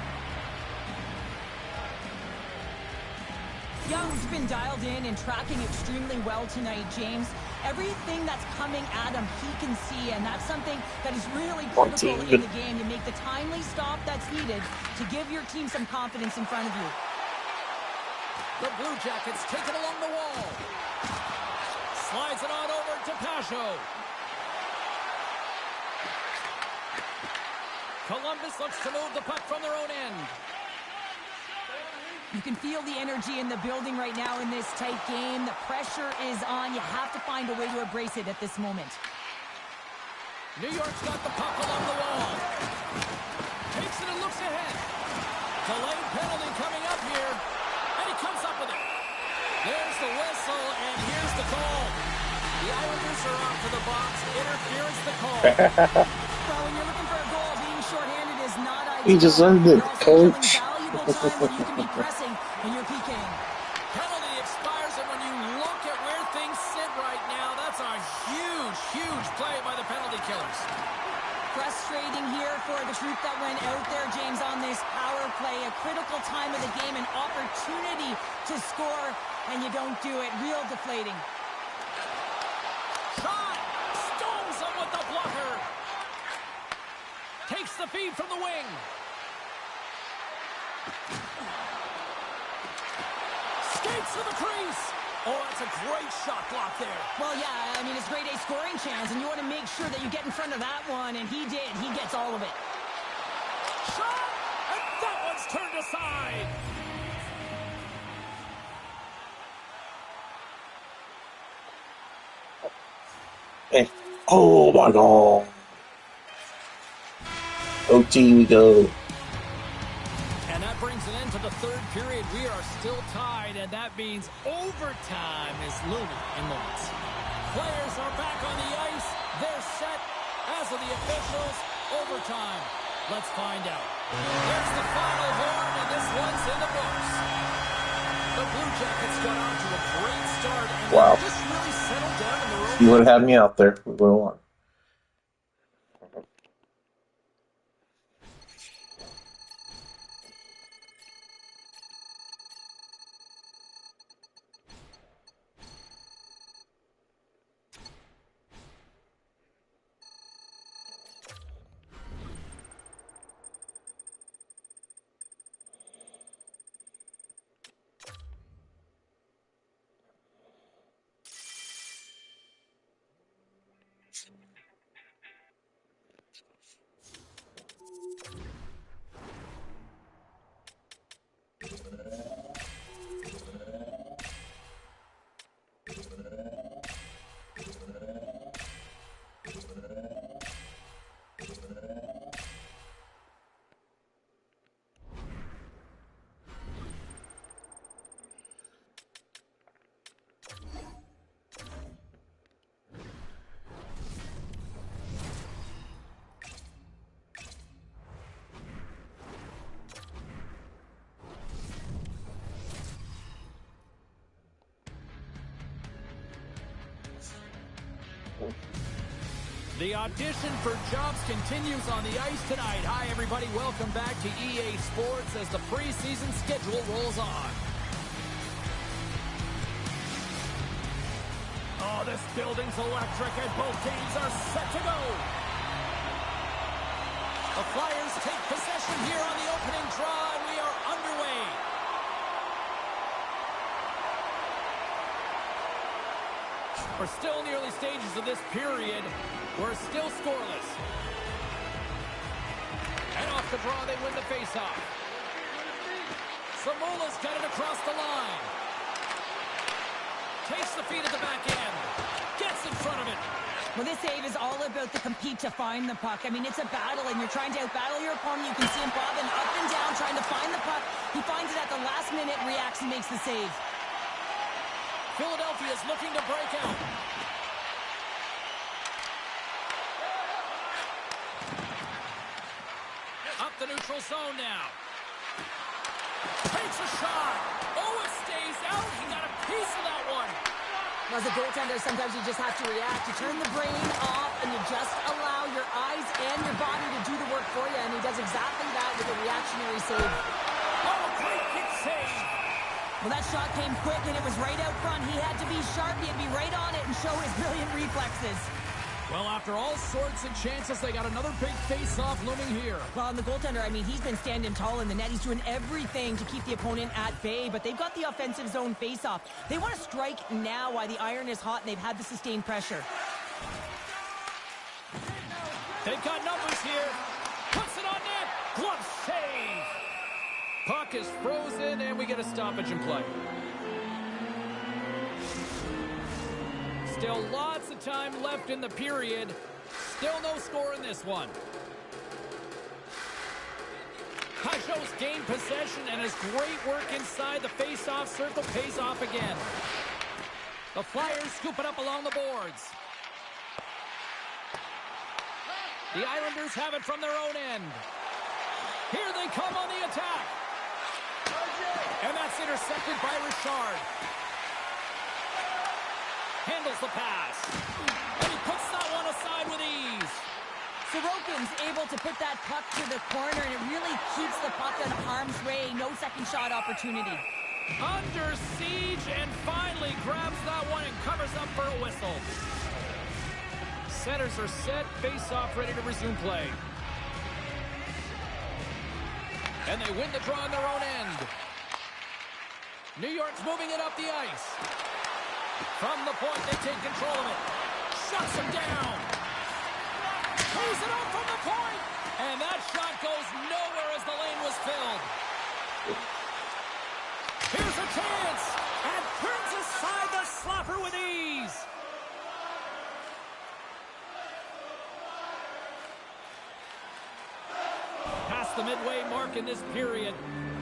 Young's been dialed in and tracking extremely well tonight, James. Everything that's coming at him, he can see, and that's something that is really critical in the game. You make the timely stop that's needed to give your team some confidence in front of you. The Blue Jackets take it along the wall. Slides it on over to Cashapp. Columbus looks to move the puck from their own end. You can feel the energy in the building right now in this tight game. The pressure is on. You have to find a way to embrace it at this moment. New York's got the puck along the wall. Takes it and looks ahead. Delayed penalty coming up here. And he comes up with it. There's the whistle, and here's the call. The Islanders are off to the box. Interference the call. Well, when you're looking for a goal, being shorthanded is not ideal. He just earned it, coach. Valuable time when you can be pressing and you're PKing. Penalty expires, and when you look at where things sit right now, that's a huge, huge play by the penalty killers. Frustrating here for the truth that went out there, James, on this power play. A critical time of the game, an opportunity to score, and you don't do it. Real deflating. Shot! Stones him with the blocker. Takes the feed from the wing. Skates to the crease. Oh, that's a great shot block there. Well, yeah, I mean, it's grade A scoring chance, and you want to make sure that you get in front of that one, and he did. He gets all of it. Shot! And that one's turned aside. Hey. Oh my god. OT we go. And that brings an end to the third period. We are still tied, and that means overtime is looming in moments. Players are back on the ice. They're set, as are the officials. Overtime. Let's find out. There's the final horn, and this one's in the books. The Blue Jackets got on to a great start, and they just really settled down in the road. You would have had me out there. We would have won. The audition for jobs continues on the ice tonight. Hi, everybody. Welcome back to EA Sports as the preseason schedule rolls on. Oh, this building's electric, and both teams are set to go. The Flyers take possession here on the opening draw, and we are underway. We're still in the early stages of this period. We're still scoreless. And off the draw, they win the faceoff. Samula's got it across the line. Takes the feed at the back end. Gets in front of it. Well, this save is all about the compete to find the puck. I mean, it's a battle, and you're trying to outbattle your opponent. You can see him bobbing up and down, trying to find the puck. He finds it at the last minute, reacts, and makes the save. Philadelphia is looking to break out. Up the neutral zone now. Takes a shot. Oh, it stays out. He got a piece of that one. As a goaltender, sometimes you just have to react. You turn the brain off, and you just allow your eyes and your body to do the work for you, and he does exactly that with a reactionary save. Oh, great kick save. Well, that shot came quick, and it was right out front. He had to be sharp. He had to be right on it and show his brilliant reflexes. Well, after all sorts of chances, they got another big face-off looming here. Well, and the goaltender, I mean, he's been standing tall in the net. He's doing everything to keep the opponent at bay, but they've got the offensive zone face-off. They want to strike now while the iron is hot, and they've had the sustained pressure. They've got numbers here. Puts it on net. Glove save. Puck is frozen, and we get a stoppage in play. Still lots of time left in the period. Still no score in this one. Cashapp's gained possession, and his great work inside the face-off circle pays off again. The Flyers scoop it up along the boards. The Islanders have it from their own end. Here they come on the attack. And that's intercepted by Richard. Handles the pass. And he puts that one aside with ease. Sorokin's able to put that puck to the corner, and it really keeps the puck in harm's way. No second shot opportunity. Under siege, and finally grabs that one and covers up for a whistle. Centers are set, face-off ready to resume play. And they win the draw on their own end. New York's moving it up the ice. From the point, they take control of it. Shuts him down. Pulls it up from the point. And that shot goes nowhere as the lane was filled. Here's a chance. And turns aside the slapper with ease. Past the midway mark in this period.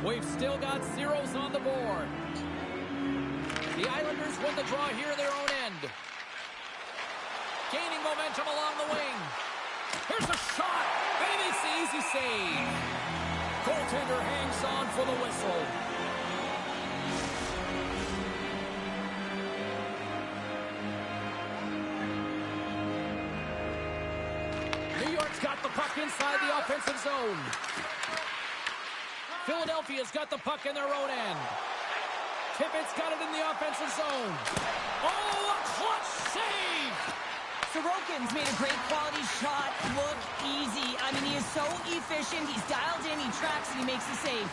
We've still got zeros on the board. The Islanders win the draw here in their own end. Gaining momentum along the wing. Here's a shot. And he makes the easy save. Goaltender hangs on for the whistle. New York's got the puck inside the offensive zone. Philadelphia's got the puck in their own end. Tippett's got it in the offensive zone. Oh, a clutch save! Sorokin's made a great quality shot look easy. I mean, he is so efficient. He's dialed in, he tracks, and he makes the save.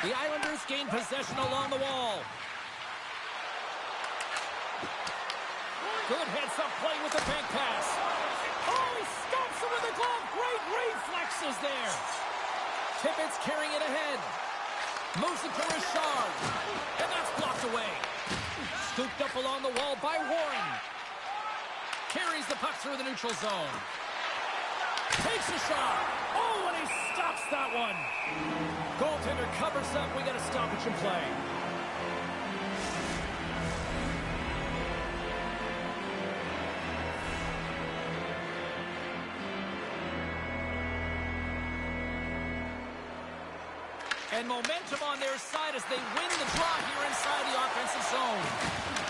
The Islanders gain possession along the wall. Good heads-up play with the bank pass. Oh, he stops him with the glove. Great reflexes there. Tippett's carrying it ahead. Moves it to Richard. And that's blocked away. Scooped up along the wall by Warren. Carries the puck through the neutral zone. Takes a shot. Oh, and he stops that one. Goaltender covers up. We got a stoppage in play. And momentum on their side as they win the draw here inside the offensive zone.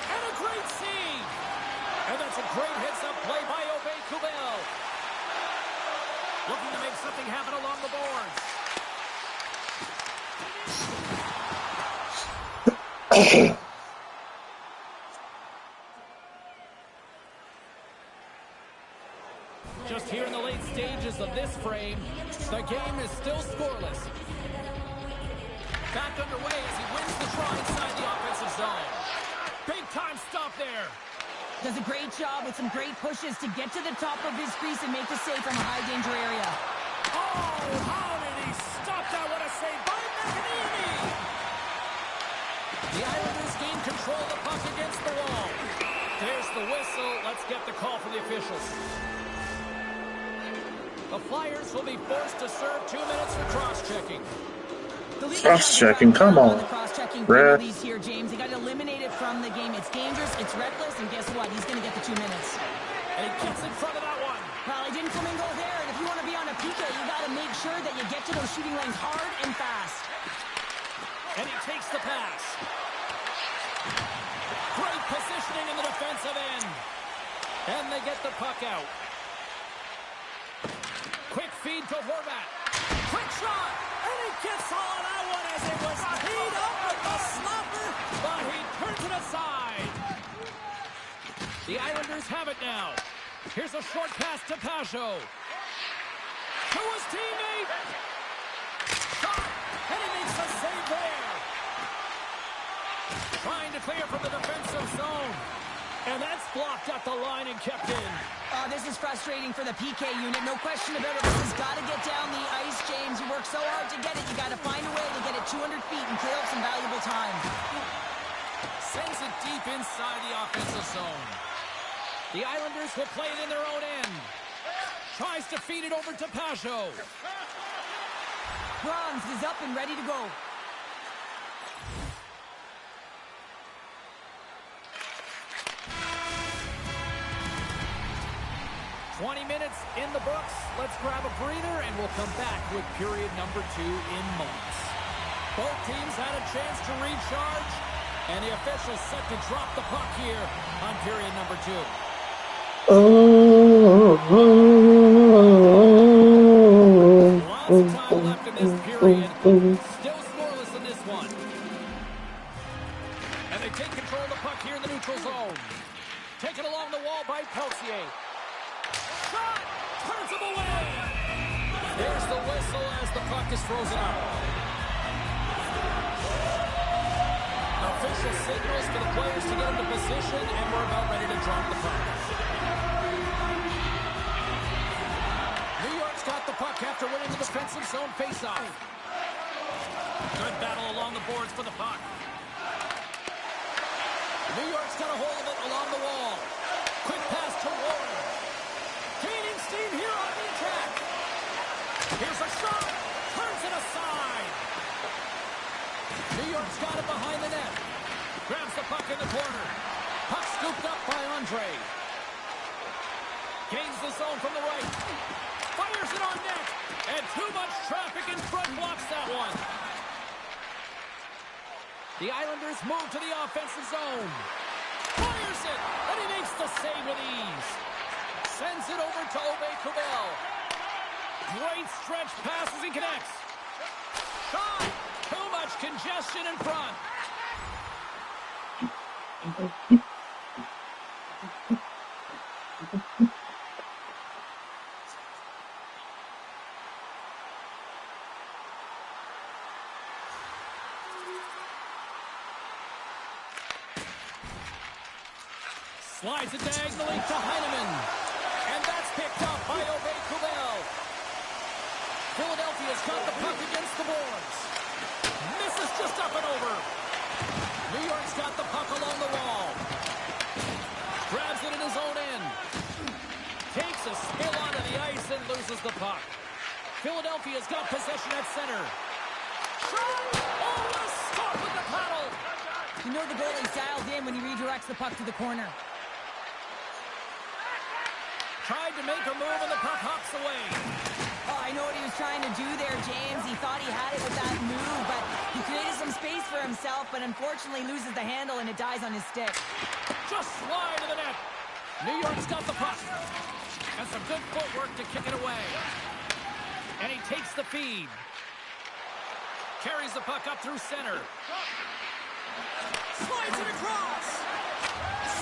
And a great save. And that's a great heads-up play by Roguegamin23. Looking to make something happen along the boards. Just here in the late stages of this frame, the game is still scoreless. Back underway as he wins the draw inside the offensive zone. Big time stop there. Does a great job with some great pushes to get to the top of his crease and make the save from a high-danger area. Oh, how did he stop that? What a save by McEnany! The Islanders gain control of the puck against the wall. There's the whistle. Let's get the call from the officials. The Flyers will be forced to serve 2 minutes for cross-checking. Cross-checking, come on. Cross-checking penalties here, James. They got eliminated from the game. It's dangerous, it's reckless, and guess what? He's going to get the 2 minutes. And he gets in front of that one. Well, he didn't flamingo there, and if you want to be on a PK, you got to make sure that you get to those shooting lanes hard and fast. And he takes the pass. Great positioning in the defensive end. And they get the puck out. Quick feed to Horvat. Quick shot. And he gets all of that one as it was teed up with the slapper, but he turns it aside. The Islanders have it now. Here's a short pass to Pajot. To his teammate. Shot. And he makes a save there. Trying to clear from the defensive zone. And that's blocked at the line and kept in. This is frustrating for the PK unit. No question about it. This has got to get down the ice, James. You work so hard to get it. You got to find a way to get it 200 feet and kill some valuable time. Sends it deep inside the offensive zone. The Islanders will play it in their own end. Tries to feed it over to Pajot. Bronze is up and ready to go. "20 minutes in the books. Let's grab a breather, and we'll come back with period number 2 in moments." Both teams had a chance to recharge, and the officials set to drop the puck here on period number 2. Lots of time left in this period. Still scoreless in this one. And they take control of the puck here in the neutral zone. Taken along the wall by Peltier. Shot! Turns him away! There's the whistle as the puck is frozen out. Official signals for the players to get into position, and we're about ready to drop the puck. New York's got the puck after winning the defensive zone faceoff. Good battle along the boards for the puck. New York's got a hold of it along the wall. Quick pass to Warren. Gaining steam here on the attack. Here's a shot. Turns it aside. New York's got it behind the net. Grabs the puck in the corner. Puck scooped up by Andre. Gains the zone from the right. Fires it on net. And too much traffic in front blocks that one. The Islanders move to the offensive zone. Fires it. And he makes the save with ease. Sends it over to Roguegamin23. Great stretch pass as he connects. Shot. Too much congestion in front. Slides it diagonally to Heineman. And that's picked up by Roguegamin23. Philadelphia's got the puck against the boards. Misses just up and over. New York's got the puck along the wall. Grabs it in his own end. Takes a spill onto the ice and loses the puck. Philadelphia's got possession at center. Shot! Oh, what a stop with the paddle! You know the goalie's dialed in when he redirects the puck to the corner. Tried to make a move and the puck hops away. Oh, I know what he was trying to do there, James. He thought he had it with that move, but he created some space for himself, but unfortunately loses the handle and it dies on his stick. Just slide to the net. New York's got the puck. And some good footwork to kick it away. And he takes the feed. Carries the puck up through center. Slides it across.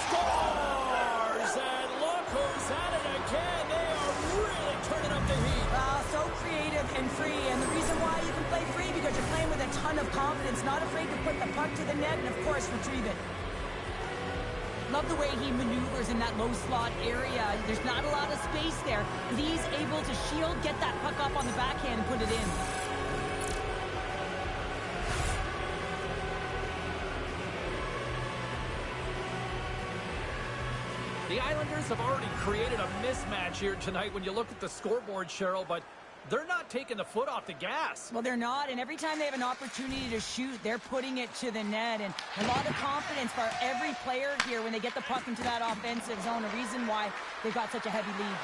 Scores! And look who's at it again. They are really turning up the heat. So creative and free, and the reason why you can play free because you're playing with a ton of confidence, not afraid to put the puck to the net and, of course, retrieve it. Love the way he maneuvers in that low slot area. There's not a lot of space there, but he's able to shield, get that puck up on the backhand and put it in. The Islanders have already created a mismatch here tonight when you look at the scoreboard, Cheryl, but they're not taking the foot off the gas. Well, they're not, and every time they have an opportunity to shoot, they're putting it to the net, and a lot of confidence for every player here when they get the puck into that offensive zone, a reason why they've got such a heavy lead.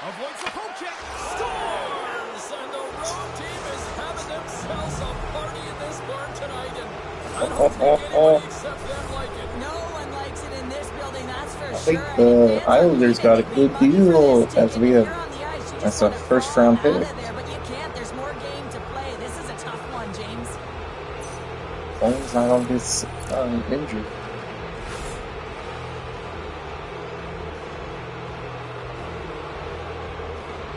Avoids the poke check, scores! And the road team is having themselves a party in this barn tonight, and I don't think anybody except them like it. No one likes it in this building, that's for I think sure. the Islanders got a good deal as we have. That's a first-round pick. But you can't. There's more game to play. This is a tough one, James. As long as I don't get injured.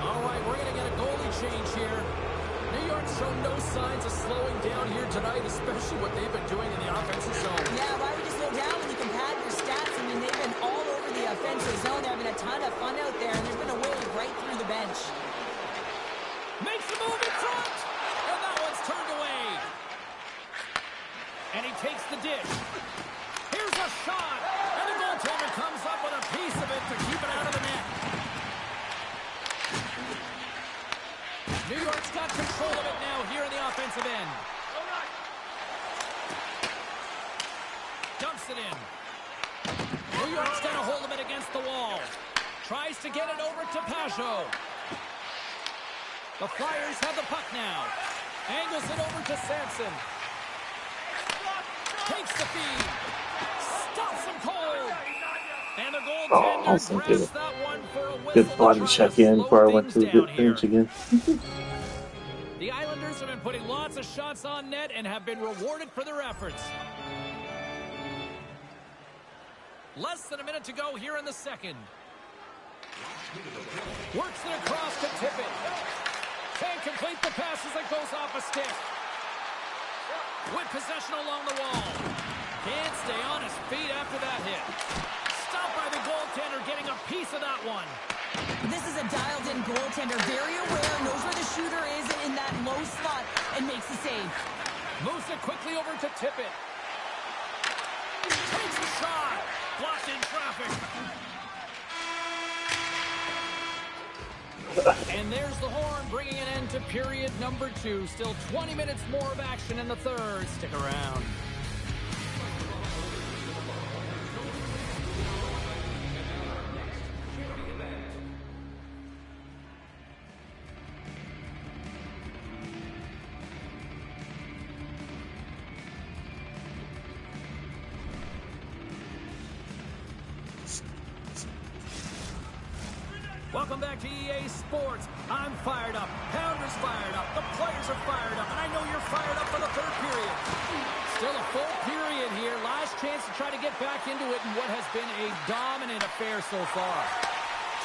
All right, we're going to get a goalie change here. New York's shown no signs of slowing down here tonight, especially what they've been doing in the offensive zone. Yeah, why would you slow down when you can pad your stats? I mean, they've been all over the offensive zone. They're having a ton of fun out there, and there's been a wave right through the bench. Makes the move in front, and that one's turned away. And he takes the dish. Here's a shot, and the goaltender comes up with a piece of it to keep it out of the net. New York's got control of it now here in the offensive end. Dumps it in. New York's got a hold of it against the wall. Tries to get it over to Pajot. The Flyers have the puck now. Angles it over to Sampson. Takes the feed. Stops him cold. And the goaltender grabs that one for a whistle. Good fun to check in before I went to the bench again. The Islanders have been putting lots of shots on net and have been rewarded for their efforts. Less than a minute to go here in the second. Works it across to Tippett. Can't complete the pass as it goes off a stick. With possession along the wall. Can't stay on his feet after that hit. Stopped by the goaltender, getting a piece of that one. This is a dialed-in goaltender, very aware, knows where the shooter is in that low slot, and makes the save. Moves it quickly over to Tippett. Takes the shot. Blocked in traffic. And there's the horn, bringing an end to period number 2. Still 20 minutes more of action in the third. Stick around. Welcome back to EA Sports. I'm fired up. Pounder's fired up. The players are fired up. And I know you're fired up for the third period. Still a full period here. Last chance to try to get back into it in what has been a dominant affair so far.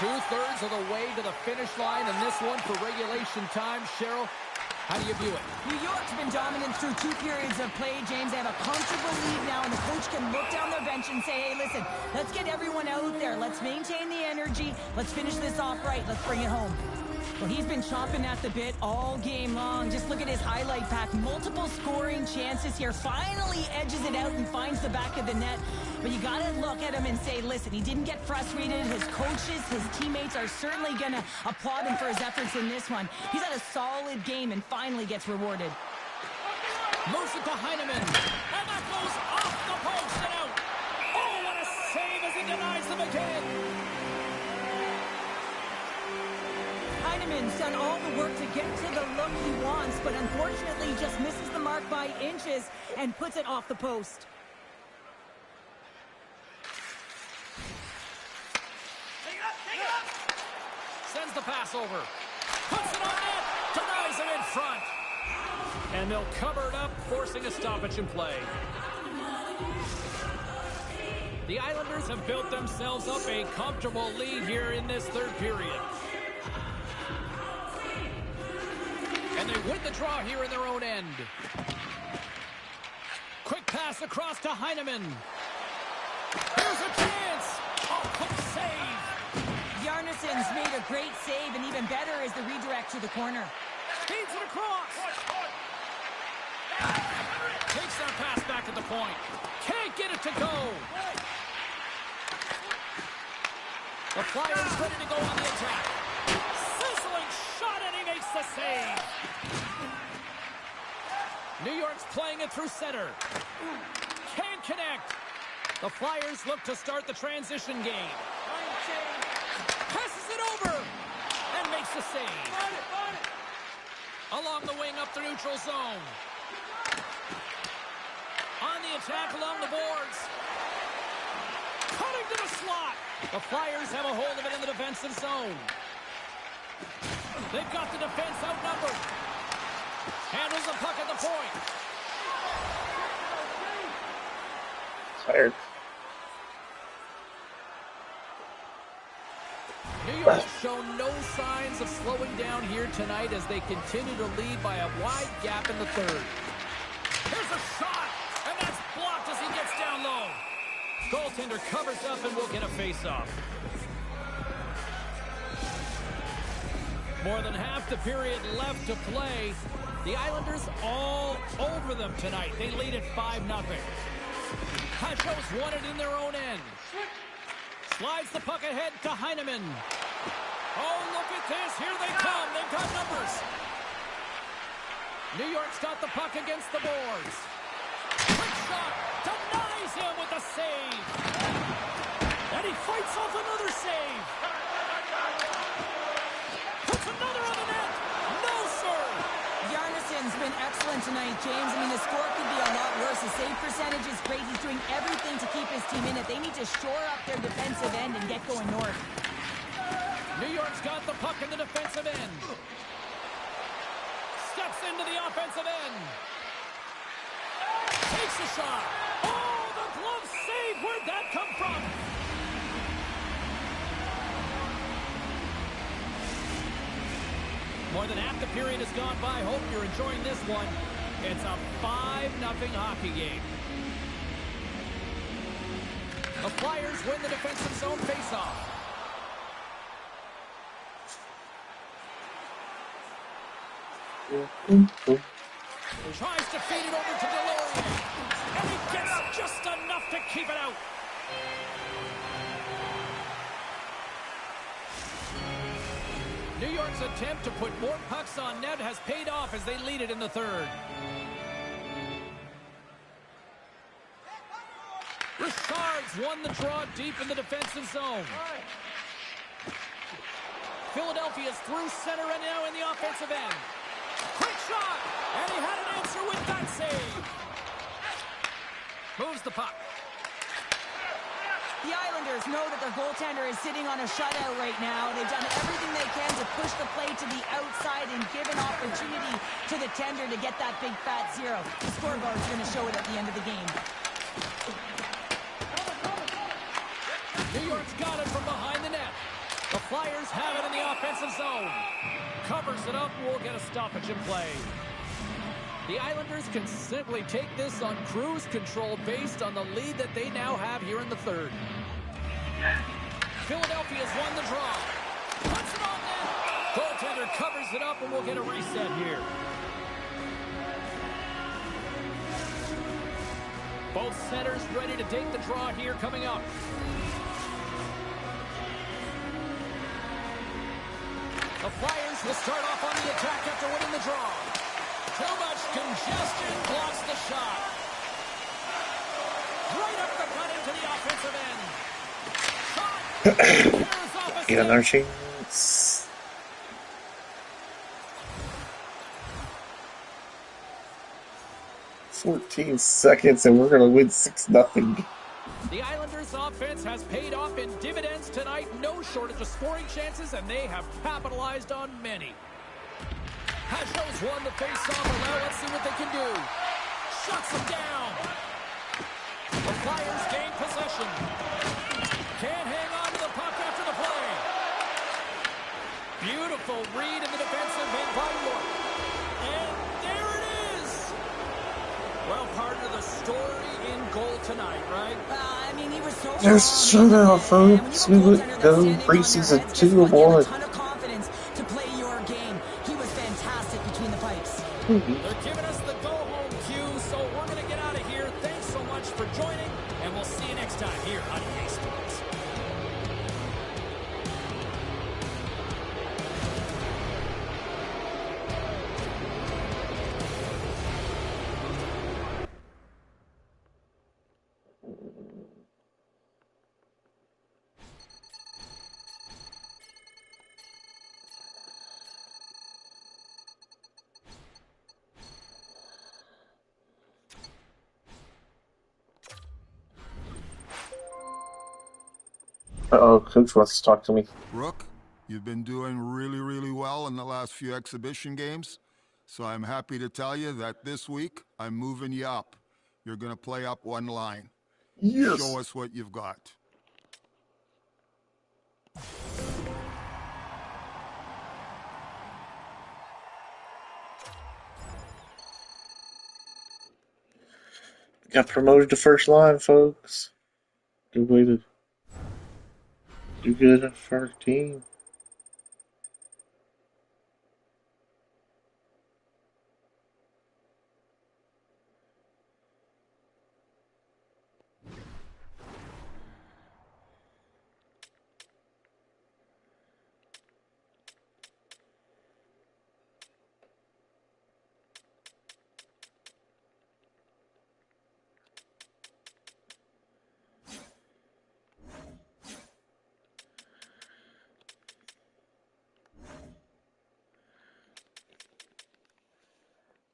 2/3 of the way to the finish line in this one for regulation time. Cheryl, how do you view it? New York's been dominant through 2 periods of play, James. They have a comfortable lead now, and the coach can look down their bench and say, hey, listen, let's get everyone out there. Let's maintain the energy. Let's finish this off right. Let's bring it home. Well, he's been chomping at the bit all game long. Just look at his highlight pack. Multiple scoring chances here. Finally edges it out and finds the back of the net. But you got to look at him and say, listen, he didn't get frustrated. His coaches, his teammates are certainly going to applaud him for his efforts in this one. He's had a solid game and finally gets rewarded. Moves it to Heineman. And that goes off the post and out. Oh, what a save as he denies them again. Heineman's done all the work to get to the look he wants, but unfortunately just misses the mark by inches and puts it off the post. Sends the pass over. Puts it on net. Denies him in front. And they'll cover it up, forcing a stoppage in play. The Islanders have built themselves up a comfortable lead here in this third period. And they win the draw here in their own end. Quick pass across to Heineman. Here's a chance. Oh, quick save. Yarnisson's made a great save, and even better is the redirect to the corner. Feeds it across. Takes that pass back at the point. Can't get it to go. The Flyers ready to go on the attack. Sizzling shot, and he makes the save. New York's playing it through center. Can't connect. The Flyers look to start the transition game. Passes it over and makes the save. Along the wing up the neutral zone. On the attack along the boards. Cutting to the slot. The Flyers have a hold of it in the defensive zone. They've got the defense outnumbered. Handles the puck at the point. Tired. New York's shown no signs of slowing down here tonight as they continue to lead by a wide gap in the third. Here's a shot, and that's blocked as he gets down low. Goaltender covers up and will get a face-off. More than half the period left to play. The Islanders all over them tonight. They lead at 5-0. Cashapp's won it in their own end. Slides the puck ahead to Heineman. Oh, look at this. Here they come. They've got numbers. New York's got the puck against the boards. Quick shot. Denies him with a save. And he fights off another save. Puts another on the net. No, sir. Yarnisson's been excellent tonight, James. I mean, the score could be a lot worse. The save percentage is great. He's doing everything to keep his team in it. They need to shore up their defensive end and get going north. New York's got the puck in the defensive end. Steps into the offensive end. Takes a shot. Oh, the glove save. Where'd that come from? More than half the period has gone by. Hope you're enjoying this one. It's a 5-0 hockey game. The Flyers win the defensive zone faceoff. Tries to feed it over to Delorier. And he gets just enough to keep it out. New York's attempt to put more pucks on net has paid off as they lead it in the third. Richard's won the draw deep in the defensive zone. Philadelphia's through center and now in the offensive end. Quick shot! And he had an answer with that save. Moves the puck. The Islanders know that their goaltender is sitting on a shutout right now. They've done everything they can to push the play to the outside and give an opportunity to the tender to get that big fat zero. The scoreboard's going to show it at the end of the game. New York's got it from behind the net. The Flyers have it in the offensive zone. Covers it up and will get a stoppage in play. The Islanders can simply take this on cruise control based on the lead that they now have here in the third. Philadelphia's won the draw. Puts it on net. Goaltender covers it up and we'll get a reset here. Both centers ready to take the draw here coming up. The Flyers will start off on the attack after winning the draw. Too much congestion blocks the shot. Right up the gut into the offensive end. Shot. Get another chance. "14 seconds and we're gonna win 6-0. The Islanders' offense has paid off in dividends tonight. No shortage of scoring chances, and they have capitalized on many. Cashapp's won the face-off, and now let's see what they can do. Shuts them down. The Flyers gain possession. Can't hang on to the puck after the play. Beautiful read in the defensive end by York. And there it is. Well, partner, the story in goal tonight, right? I mean, he was so Yes, strong. shutout, folks. We And when you would have a goaltender go that's standing on their preseason heads, guess what? You have a 2-1. ton of confidence to play your game. He was fantastic between the pipes. They're giving us the go-home cue, so we're going to get out of here. Thanks so much for joining, and we'll see you next time here on EA Sports. Uh-oh, Coach wants to talk to me. Rook, you've been doing really, really well in the last few exhibition games. So I'm happy to tell you that this week, I'm moving you up. You're going to play up one line. Yes. Show us what you've got. Got promoted to first line, folks. Good way to do good for our team.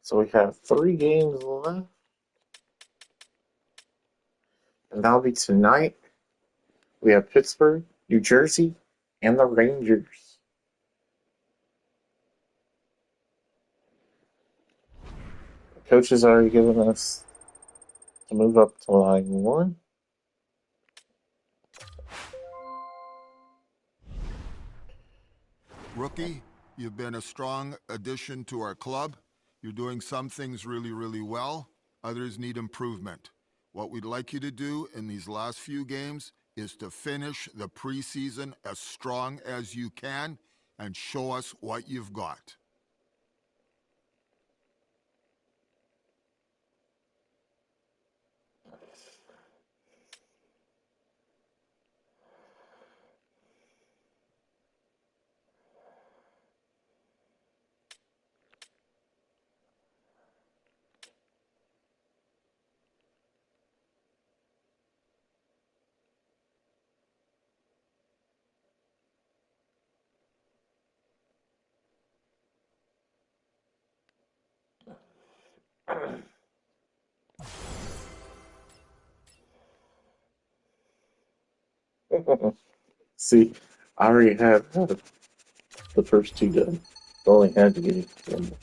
So we have 3 games left. And that'll be tonight. We have Pittsburgh, New Jersey, and the Rangers. The coach has already given us to move up to line 1. Rookie, you've been a strong addition to our club. You're doing some things really, really well. Others need improvement. What we'd like you to do in these last few games is to finish the preseason as strong as you can and show us what you've got. See, I already had the first 2 done. Only had to get one more.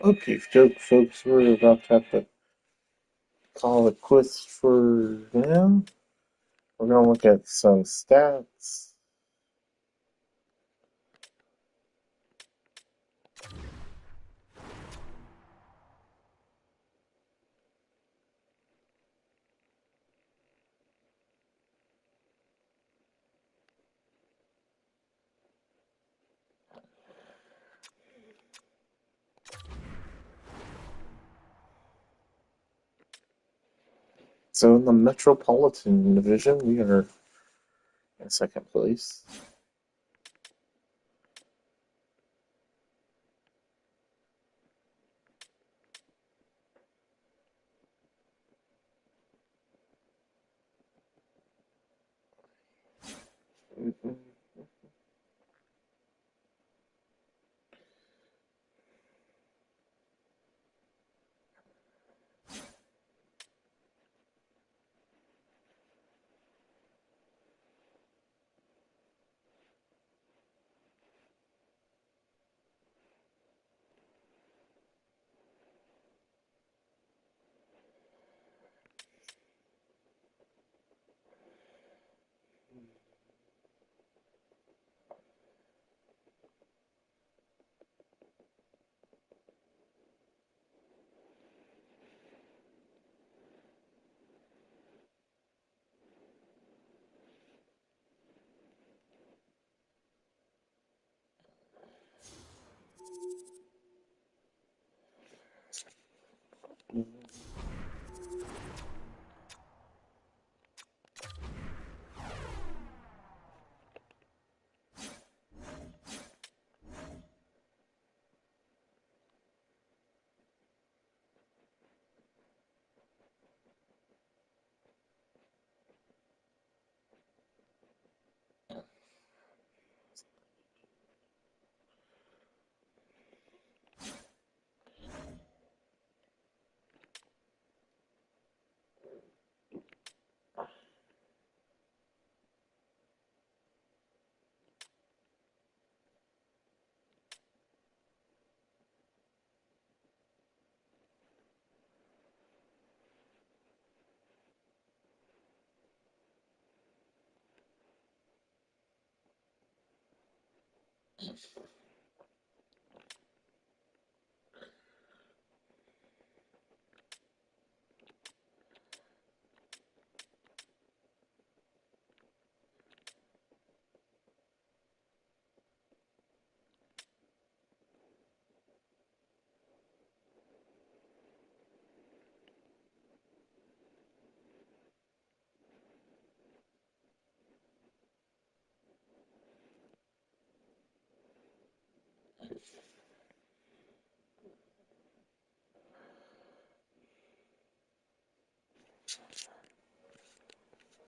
Okay, folks, we're about to have to call it quits for now. We're going to look at some stats. So in the Metropolitan Division, we are in second place.